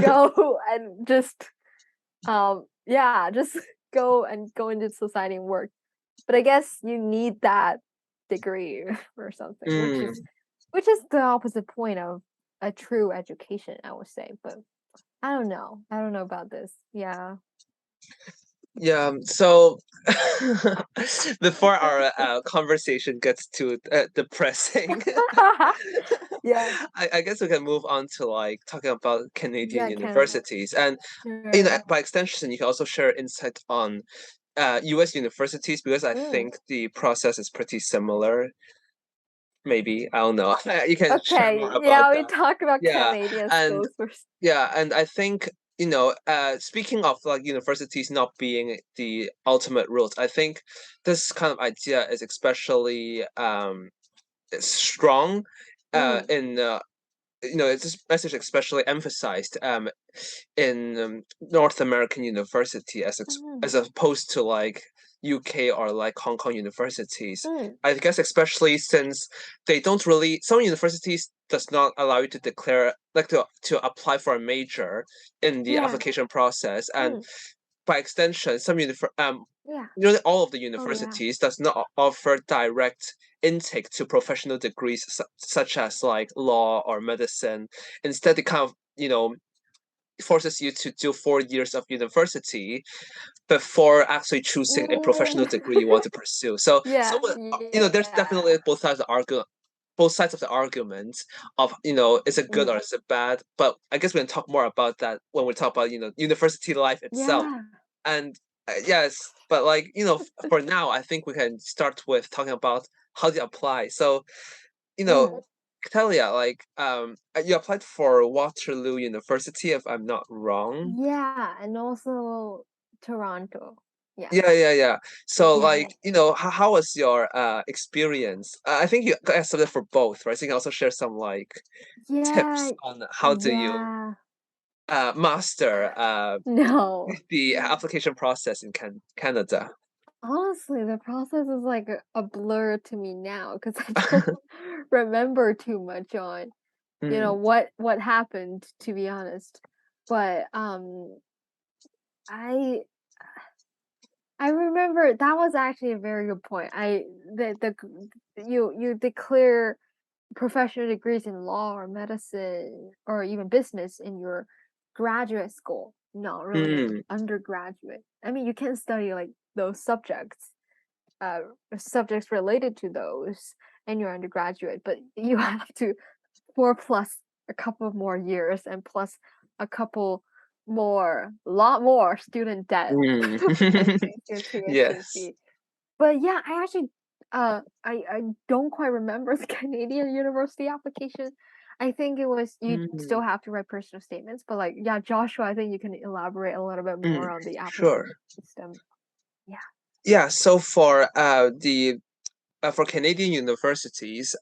go and just yeah, just go into society and work. But I guess you need that degree or something, Mm. which is the opposite point of a true education, I would say. But I don't know. I don't know about this. Yeah. Yeah, so before our conversation gets too depressing, Yeah. I guess we can move on to like talking about Canadian Yeah, Canada. universities, and Sure. by extension, you can also share insight on U.S. universities, because I Mm. think the process is pretty similar. Maybe, I don't know. You can share more Okay. about Yeah, we that. talk about Yeah, Canadian and schools first. I think speaking of like universities not being the ultimate rules, I think this kind of idea is especially strong Mm. in this message especially emphasized in North American university Mm. as opposed to like UK or like Hong Kong universities. Mm. I guess especially since they don't really, some universities does not allow you to declare, like, to apply for a major in the Yeah. application process, and Mm. by extension Yeah. all of the Oh yeah. universities does not offer direct intake to professional degrees such as like law or medicine. Instead, they kind of forces you to do 4 years of university before actually choosing a professional Mm. degree you want to pursue. So Yeah. someone, there's definitely Yeah. both sides of the argument of is it good or Mm. is it bad. But I guess we can talk more about that when we talk about university life itself. Yeah. And yes, but like for now, I think we can start with talking about how do you apply? So, you know, Mm. Talia, like you applied for Waterloo University, if I'm not wrong. Yeah, and also Toronto. Yeah. Yeah, yeah, yeah. So, Yeah. like, how was your experience? I think you got accepted for both, right? So you can also share some like Yeah. tips on how do you Yeah. master No. the application process in Canada. Honestly, the process is like a blur to me now because I don't remember too much on, Mm, what happened, to be honest. But I I remember that was actually a very good point. You declare professional degrees in law or medicine or even business in your graduate school, not really in mm, undergraduate. I mean, you can study like those uh, subjects related to those in your undergraduate, but you have to four plus a couple more years and plus lot more student debt mm. and your tuition Yes. fee. But yeah, I actually I don't quite remember the Canadian university application. I think it was you Mm, still have to write personal statements, but like yeah, Joshua, I think you can elaborate a little bit mm, more on the application sure. system. Yeah. Yeah, so for the for Canadian universities,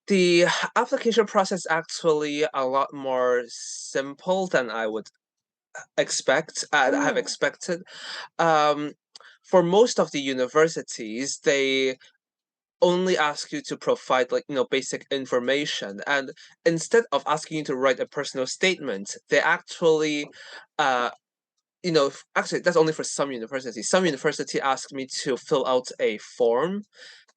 the application process actually a lot more simple than I would have Mm, expected. Um, for most of the universities, they only ask you to provide like basic information, and instead of asking you to write a personal statement, they actually uh actually that's only for some universities. Some university asked me to fill out a form,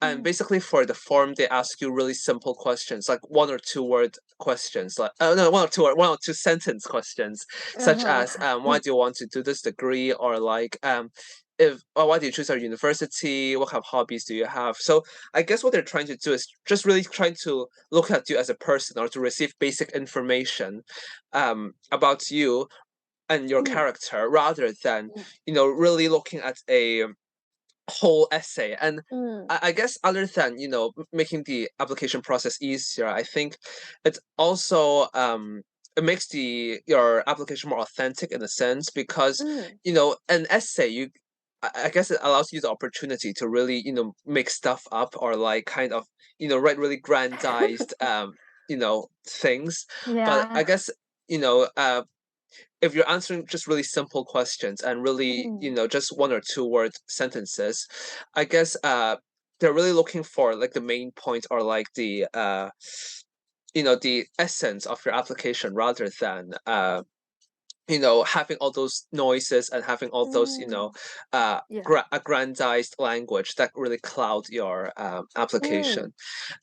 and mm, basically for the form they ask you really simple questions, like one or two word questions, like no, one or two sentence questions, such uh-huh. as why do you want to do this degree, or like if or why do you choose our university, what kind of hobbies do you have. So I guess what they're trying to do is just really trying to look at you as a person, or to receive basic information about you and your Mm, character, rather than mm, really looking at a whole essay. And mm, I guess other than making the application process easier, I think it also it makes the your application more authentic in a sense, because mm. an essay, I guess it allows you the opportunity to really make stuff up, or like kind of write really grandized things. But Yeah. I guess you know uh if you're answering just really simple questions, and really, Mm, just one or two word sentences, I guess they're really looking for like the main point, or like the essence of your application, rather than having all those noises, and having all those mm. Yeah. aggrandized language that really cloud your Mm, application.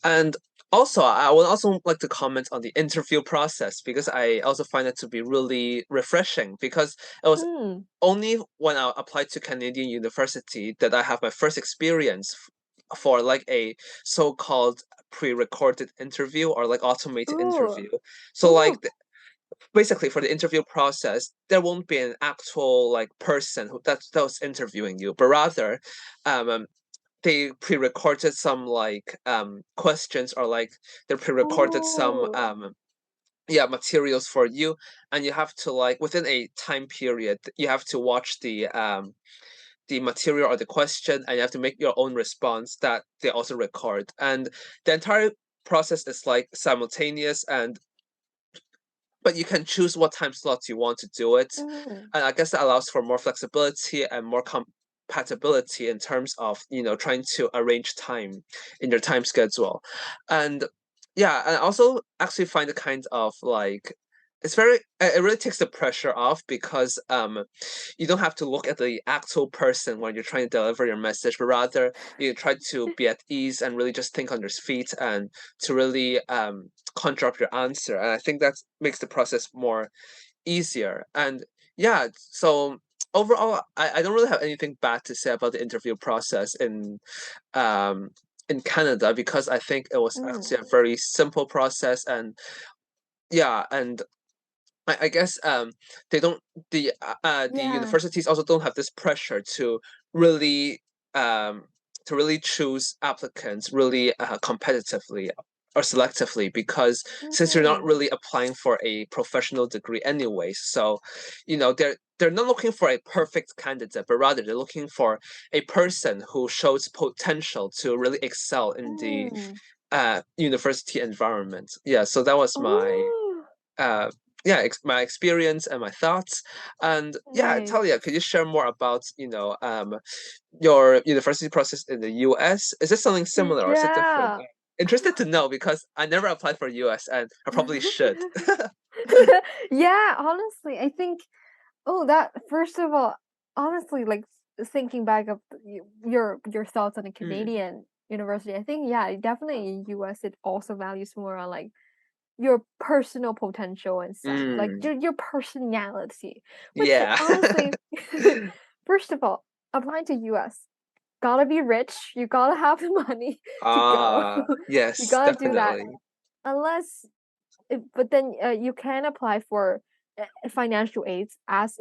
And also, I would also like to comment on the interview process, because I also find it to be really refreshing, because it was mm. only when I applied to Canadian university that I have my first experience for like a so-called pre-recorded interview, or like automated Ooh. interview. So Ooh. like basically for the interview process, there won't be an actual like person that was interviewing you, but rather they pre-recorded some like questions, or like they pre-recorded some Ooh. yeah, materials for you, and you have to, like, within a time period, you have to watch the material or the question, and you have to make your own response that they also record. And the entire process is like simultaneous, and but you can choose what time slots you want to do it. Mm, And I guess that allows for more flexibility and more compatibility in terms of, trying to arrange time in your time schedule. And yeah, and I also actually find it kind of like it really takes the pressure off, because you don't have to look at the actual person when you're trying to deliver your message, but rather you try to be at ease and really just think on your feet, and to really conjure up your answer. And I think that makes the process more easier. And yeah, so overall, I don't really have anything bad to say about the interview process um in Canada, because I think it was mm. actually a very simple process. And yeah, and I guess they don't the Yeah. universities also don't have this pressure to really um to really choose applicants really competitively or selectively, because since you're not Mm, really applying for a professional degree anyways, so they're not looking for a perfect candidate, but rather they're looking for a person who shows potential to really excel in the mm. university environment. Yeah, so that was my Ooh, uh, my experience and my thoughts. And yeah, nice. Talia, could you share more about your university process in the US? Is it something similar or is it different? Yeah. Interested to know because I never applied for US and I probably should. Yeah, honestly, I think that first of all, honestly, like thinking back of your thoughts on a Mm, Canadian university, I think yeah, definitely in US it also values more on like your personal potential and stuff, like mm, your personality, which yeah. honestly, first of all, applying to US, gotta be rich, you gotta have the money to go. You Yes, gotta do that. definitely. Unless but then you can apply for financial aids as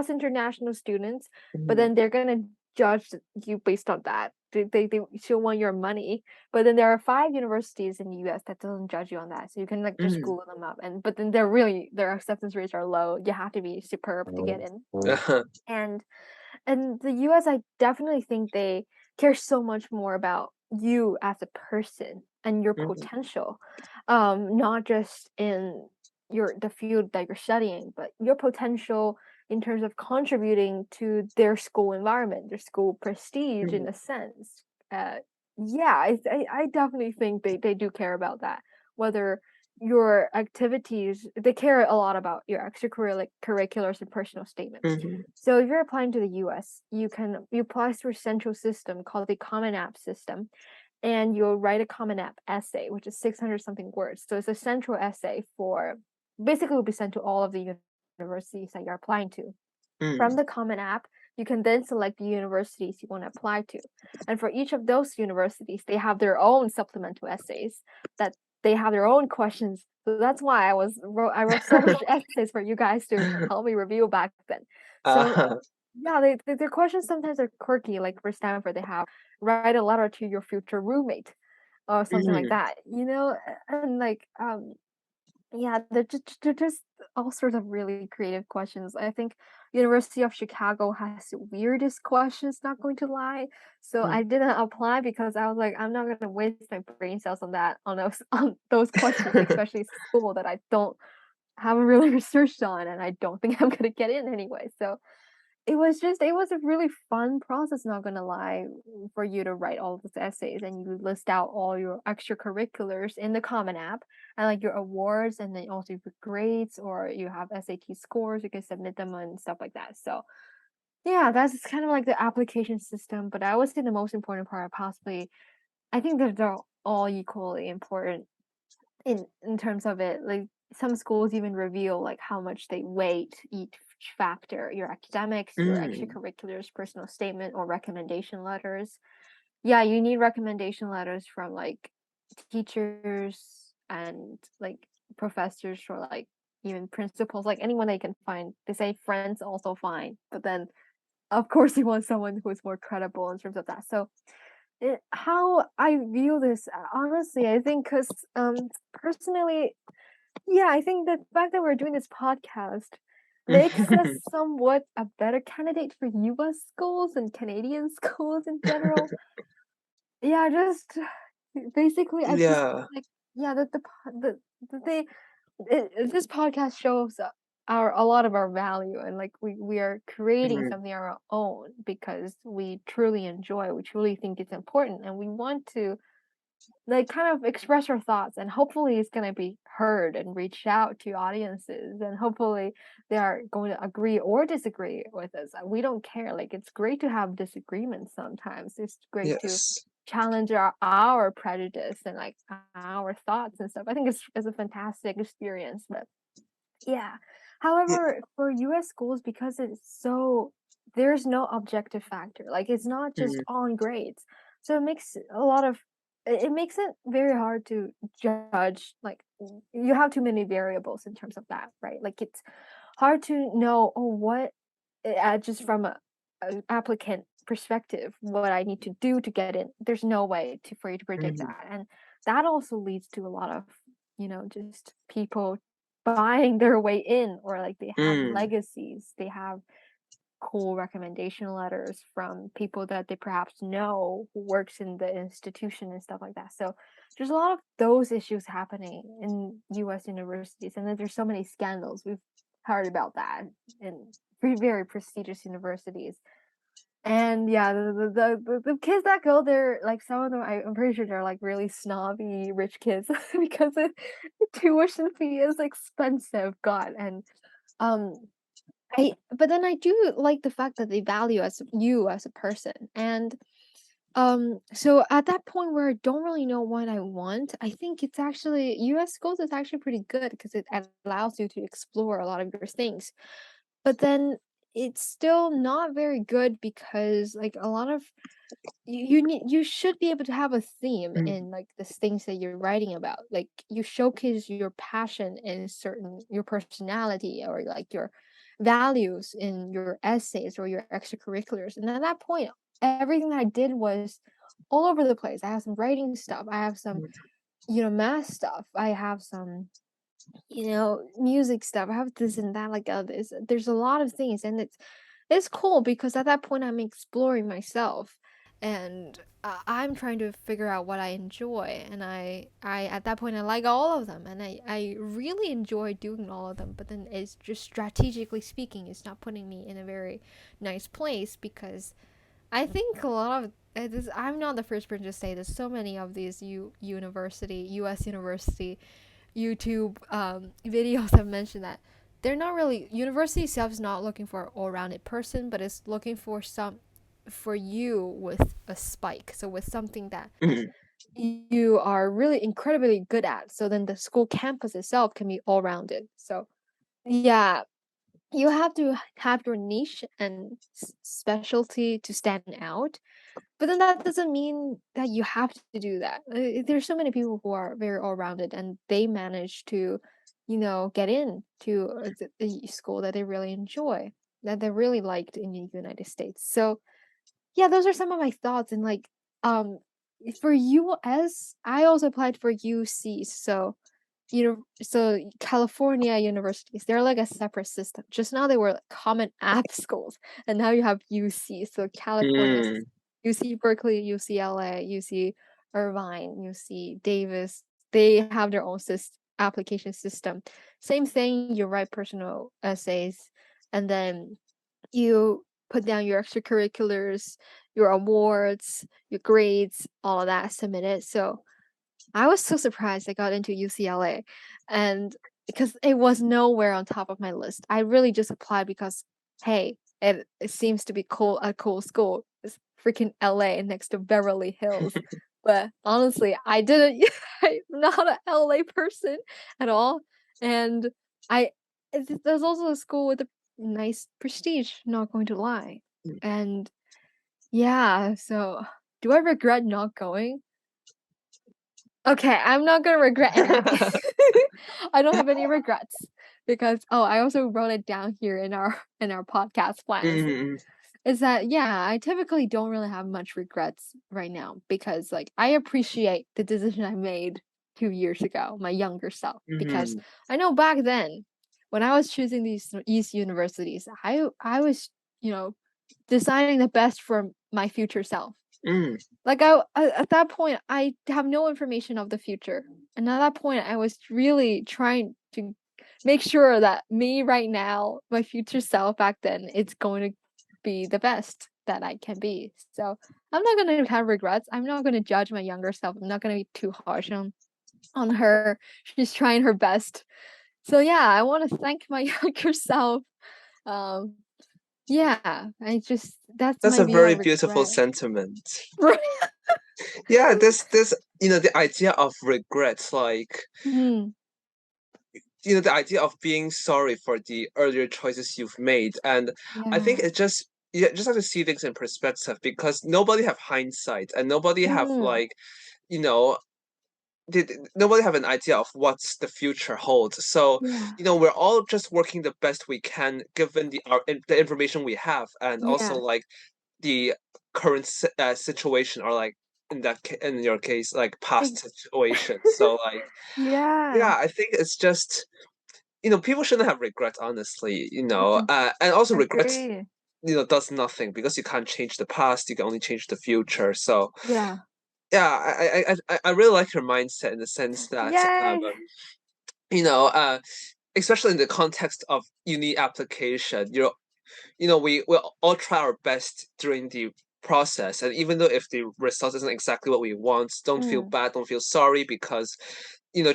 international students, but Mm, then they're gonna judge you based on that. They still want your money, but then there are 5 universities in the U.S. that doesn't judge you on that, so you can like just mm. Google them up. And but then their acceptance rates are low. You have to be superb to get in. Uh-huh. And the US, I definitely think they care so much more about you as a person and your Mhm, potential, not just in the field that you're studying, but your potential in terms of contributing to their school environment, their school prestige in mhm, a sense. Uh, yeah, I definitely think they do care about that. Whether your activities, they care a lot about your extracurricular curriculars and personal statement. mhm, So if you're applying to the US, you apply through a central system called the Common App system, and you'll write a Common App essay, which is 600 something words. So it's a central essay for basically will be sent to all of the universities that you're applying to. From mm, the Common App, you can then select the universities you want to apply to. And for each of those universities, they have their own supplemental essays that they have their own questions. So that's why I wrote so much essays for you guys to help me review back then. So uh, yeah, their questions sometimes are quirky. Like for Stanford, they have write a letter to your future roommate or something like mm, that. And like yeah, they're just all sorts of really creative questions. I think University of Chicago has the weirdest questions, not going to lie. So mm. I didn't apply because I was like, I'm not gonna waste my brain cells on that on those questions, especially school that I don't haven't really researched on and I don't think I'm gonna get in anyway. So it was a really fun process, not gonna lie, for you to write all those essays and you list out all your extracurriculars in the Common App and like your awards and then also your grades or you have SAT scores, you can submit them and stuff like that. So yeah, that's kind of like the application system. But I would say the most important part possibly I think that they're all equally important in terms of it. Like some schools even reveal like how much they weight each factor, your academics, your Mm, extracurriculars, personal statement, or recommendation letters. Yeah, you need recommendation letters from like teachers and like professors or like even principals, like anyone they can find. They say friends also fine, but then of course you want someone who is more credible in terms of that. So how I view this, honestly, I think because personally, yeah, I think the fact that we're doing this podcast makes us somewhat a better candidate for US schools and Canadian schools in general. Yeah, just basically, I just yeah. like yeah, the thing this podcast shows our a lot of our value and like we are creating Mm, something of our own because we truly enjoy, we truly think it's important, and we want to like kind of express our thoughts and hopefully it's going to be heard and reach out to audiences and hopefully they are going to agree or disagree with us. We don't care, like it's great to have disagreements sometimes, it's great to yes. challenge our prejudice and like our thoughts and stuff. I think it's a fantastic experience. But yeah, Yeah. however for US schools, because it's so there's no objective factor, like it's not just Mm, on grades, so it makes a lot of it makes it very hard to judge, like you have too many variables in terms of that, right? Like it's hard to know, oh, what just from a applicant perspective, what I need to do to get in. There's no way for you to predict Mhm. that, and that also leads to a lot of just people buying their way in, or like they have Mm. legacies, they have cool recommendation letters from people that they perhaps know who works in the institution and stuff like that. So there's a lot of those issues happening in US universities, and then there's so many scandals. We've heard about that in very prestigious universities. And yeah, the kids that go there, like some of them, I'm pretty sure they're like really snobby rich kids because the tuition fee is expensive. God, and um, but then I do like the fact that they value as you as a person. And so at that point where I don't really know what I want, I think it's actually US schools is actually pretty good because it allows you to explore a lot of your things. But then it's still not very good because like a lot of you should be able to have a theme Mm. in like the things that you're writing about. Like you showcase your passion in certain your personality or like your values in your essays or your extracurriculars. And at that point, everything that I did was all over the place. I have some writing stuff. I have some, math stuff. I have some music stuff. I have this and that, like this. There's a lot of things, and it's cool because at that point I'm exploring myself, and I'm trying to figure out what I enjoy, and I at that point I like all of them, and I really enjoy doing all of them. But then it's just strategically speaking, it's not putting me in a very nice place because I think a lot of this, I'm not the first person to say this. So many of these U.S. university YouTube videos have mentioned that they're not really university itself is not looking for an all-rounded person, but it's looking for you with a spike, so with something that Mhm. you are really incredibly good at. So then the school campus itself can be all-rounded. So yeah, you have to have your niche and specialty to stand out, but then that doesn't mean that you have to do that. There's so many people who are very all-rounded and they manage to, get into a school that they really enjoy, that they really liked in the United States. So yeah, those are some of my thoughts. And like, um, for US, I also applied for UC. So California universities, they're like a separate system. Just now they were like common app schools, and now you have UC. So California, Mm. UC Berkeley, UCLA, UC Irvine, UC Davis, they have their own application system. Same thing, you write personal essays, and then you put down your extracurriculars, your awards, your grades, all of that, submit it. So I was so surprised I got into UCLA, and because it was nowhere on top of my list. I really just applied because, hey, it seems to be a cool school. It's freaking LA next to Beverly Hills. But honestly, I didn't. I'm not an LA person at all, and I there's also a school with a nice prestige. Not going to lie, and yeah. So, do I regret not going? Okay, I'm not gonna regret anything. I don't have any regrets because I also wrote it down here in our podcast plans. Mhm. Is that yeah, I typically don't really have much regrets right now because like I appreciate the decision I made 2 years ago, my younger self, because Mhm. I know back then when I was choosing these universities, I was, deciding the best for my future self. Mm. Like at that point, I have no information of the future, and at that point, I was really trying to make sure that me right now, my future self back then, it's going to be the best that I can be. So I'm not gonna have regrets. I'm not gonna judge my younger self. I'm not gonna be too harsh on her. She's trying her best. So yeah, I want to thank my younger self. Um, yeah, I just that's That's might a be a very beautiful regret. sentiment. Right. Yeah, this the idea of regrets, like Mm, the idea of being sorry for the earlier choices you've made. And I think yeah. it just you just have to see things in perspective because nobody have hindsight and nobody have Mm, like, you know, nobody have an idea of what's the future holds. So, yeah, we're all just working the best we can given the information we have, and also yeah, like the current situation, or like in your case, like past Ex- situations. So like, yeah. yeah, I think it's just, people shouldn't have regret, honestly, and also regret, Agree. does nothing because you can't change the past. You can only change the future. So Yeah. yeah, I really like your mindset in the sense that, Yay. you know, uh, especially in the context of uni application, we all try our best during the process, and even though if the result isn't exactly what we want, don't feel Mm, bad, don't feel sorry, because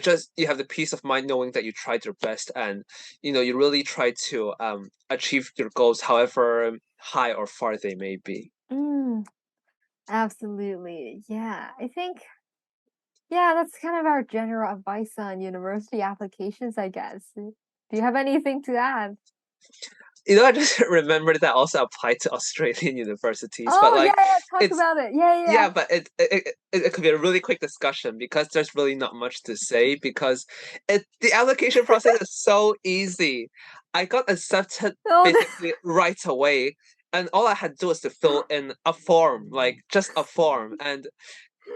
just you have the peace of mind knowing that you tried your best, and you really try to achieve your goals, however high or far they may be. mm, absolutely. Yeah. I think, yeah, that's kind of our general advice on university applications, I guess. Do you have anything to add? I just remembered that also applied to Australian universities, but Oh, yeah, like yeah, talk it's about it. Yeah, yeah. yeah, but it could be a really quick discussion because there's really not much to say, because the application process is so easy. I got accepted Oh, basically right away, and all I had to do was to fill in a form, like just a form, and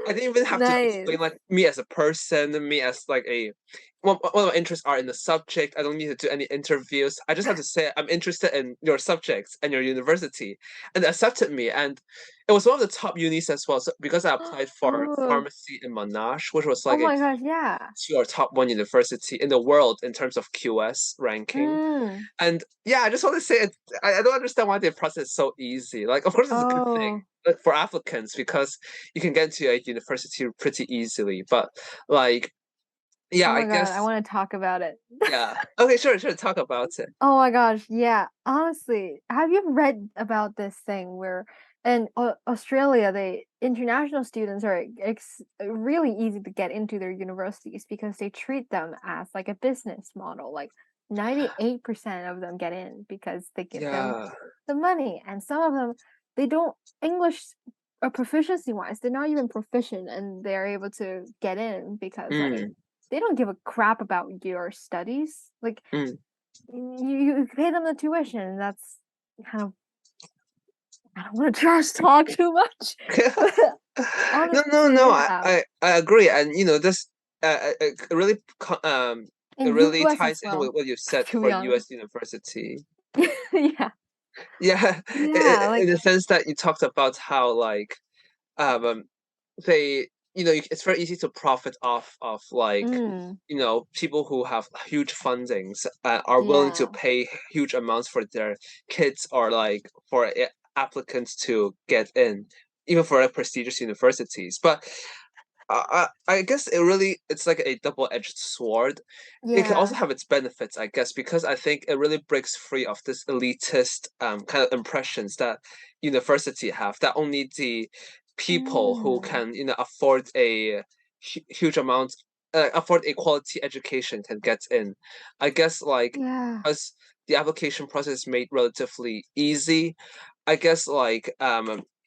I didn't even have to explain nice. like me as a person, me as like a one of my interests are in the subject. I don't need to do any interviews. I just have to say I'm interested in your subjects and your university, and they accepted me. And it was one of the top unis as well. So because I applied for Oh, pharmacy in Monash, which was oh like a my gosh, yeah. two or top one university in the world in terms of QS ranking. Mm. And yeah, I just want to say I don't understand why the process is so easy. Like, of course, it's a good thing, Oh, like, for applicants, because you can get into a university pretty easily. But like, yeah, oh I my God, I guess, want to talk about it. yeah. Okay, sure, sure. Talk about it. Oh my gosh, yeah. Honestly, have you read about this thing where in Australia, they international students are really easy to get into their universities because they treat them as like a business model. Like 98% of them get in because they give them Yeah. the money, and some of them they don't English proficiency wise, they're not even proficient, and they're able to get in because like Mm, they don't give a crap about your studies. Like mm. you pay them the tuition, and that's kind of I don't want to trash talk too much, but No, no, honestly, no. yeah. I agree, and this it In really US ties as in with well, what you said to for be honest. U.S. university. Yeah. Yeah, Yeah, in like the sense that you talked about how like um they it's very easy to profit off of like mm, people who have huge fundings, are willing to yeah. pay huge amounts for their kids, or like for applicants to get in, even for like prestigious universities. But I guess it's like a double-edged sword. It can also Yeah. have its benefits, I guess, because I think it really breaks free of this elitist kind of impressions that university have, that only the people who Mm, can afford a huge amount, afford a quality education, can get in. I guess like, yeah. as the application process is made relatively easy, I guess like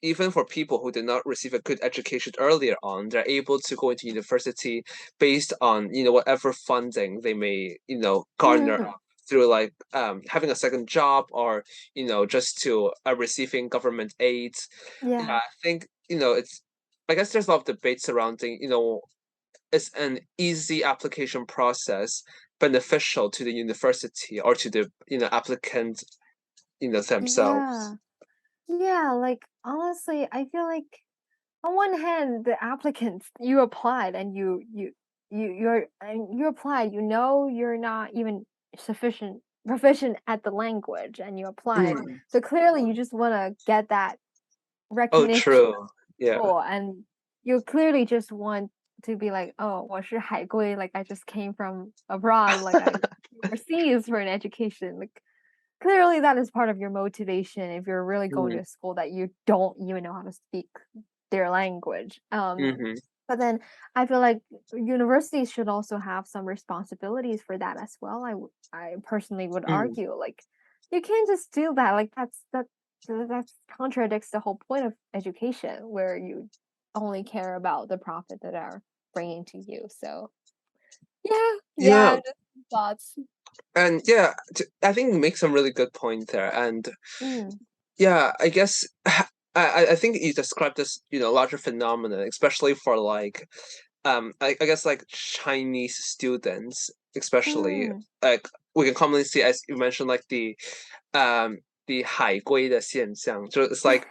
even for people who did not receive a good education earlier on, they're able to go into university based on whatever funding they may garner Mm, through like having a second job, or just to receiving government aid. Yeah, yeah. I think it's. I guess there's a lot of debate surrounding is an easy application process beneficial to the university or to the applicant themselves. Yeah. Yeah, like honestly, I feel like on one hand, the applicants you applied and you applied, you're not even sufficient proficient at the language and you applied. Mm. So clearly you just want to get that Oh, recognition true. Yeah. for and you clearly just want to be like, oh, 我是海归, like I just came from abroad, like I overseas for an education. Like clearly that is part of your motivation if you're really going Mm. to a school that you don't even know how to speak their language. Hmm. But then I feel like universities should also have some responsibilities for that as well. I personally would Mm. argue like you can't just do that. Like that contradicts the whole point of education where you only care about the profit that are bringing to you. So yeah, Yeah, yeah, just thoughts. and yeah, I think you make some really good point there, and Mm, yeah, I guess I think you described this, larger phenomenon, especially for like I guess like Chinese students, especially Mm. like we can commonly see, as you mentioned, like um the 海归的现象. So it's like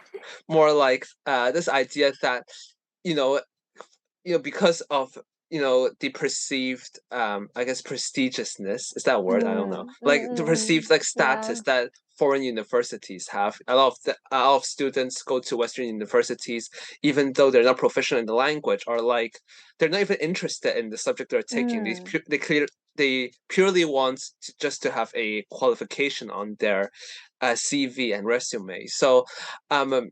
more like this idea that you know because of the perceived I guess prestigiousness, is that a word? I don't know, Mm. like the perceived Mm-mm. like Yeah. status that foreign universities have. A lot of students go to Western universities even though they're not proficient in the language, or like they're not even interested in the subject they're taking. Mm. They purely want just to have a qualification on their CV and resume. So um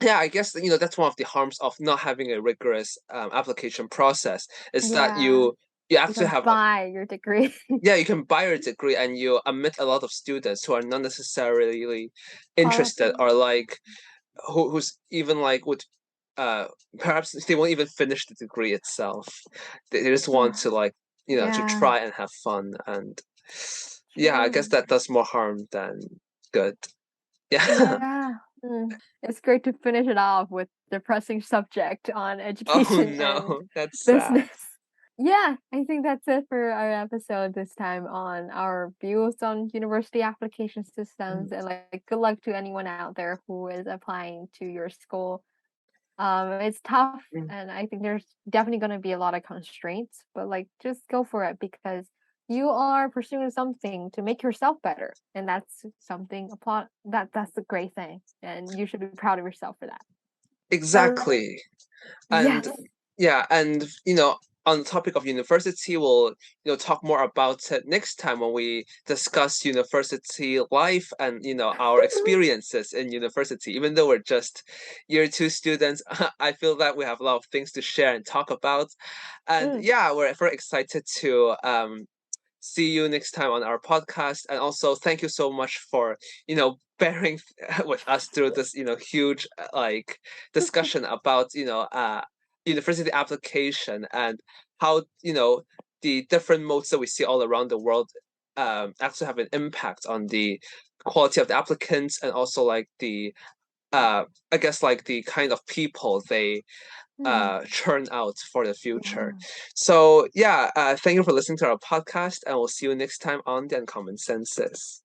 yeah, I guess that's one of the harms of not having a rigorous application process, is that Yeah. you have You to can have buy your degree. yeah, you can buy your degree and you admit a lot of students who are not necessarily interested, Qualified. or like who's even like would uh perhaps they won't even finish the degree itself. They just want to like to Yeah. try and have fun, and yeah, I guess True. that does more harm than good. Yeah. Yeah. It's great to finish it off with depressing subject on Oh education and no, that's sad. business. Yeah, I think that's it for our episode this time on our views on university application systems, and like good luck to anyone out there who is applying to your school. It's tough, Mm. and I think there's definitely going to be a lot of constraints, but like just go for it because you are pursuing something to make yourself better, and that's something applaud that's a great thing, and you should be proud of yourself for that. But Exactly. And yes. yeah, and on the topic of university, we'll talk more about it next time when we discuss university life and our experiences in university. Even though we're just year two students, I feel that we have a lot of things to share and talk about. And Mm. yeah, we're very excited to see you next time on our podcast. And also, thank you so much for bearing with us through this huge like discussion about university application, and how the different modes that we see all around the world actually have an impact on the quality of the applicants, and also like the I guess like the kind of people they Mm. churn out for the future. Yeah. So yeah, thank you for listening to our podcast, and we'll see you next time on the Uncommon Senses.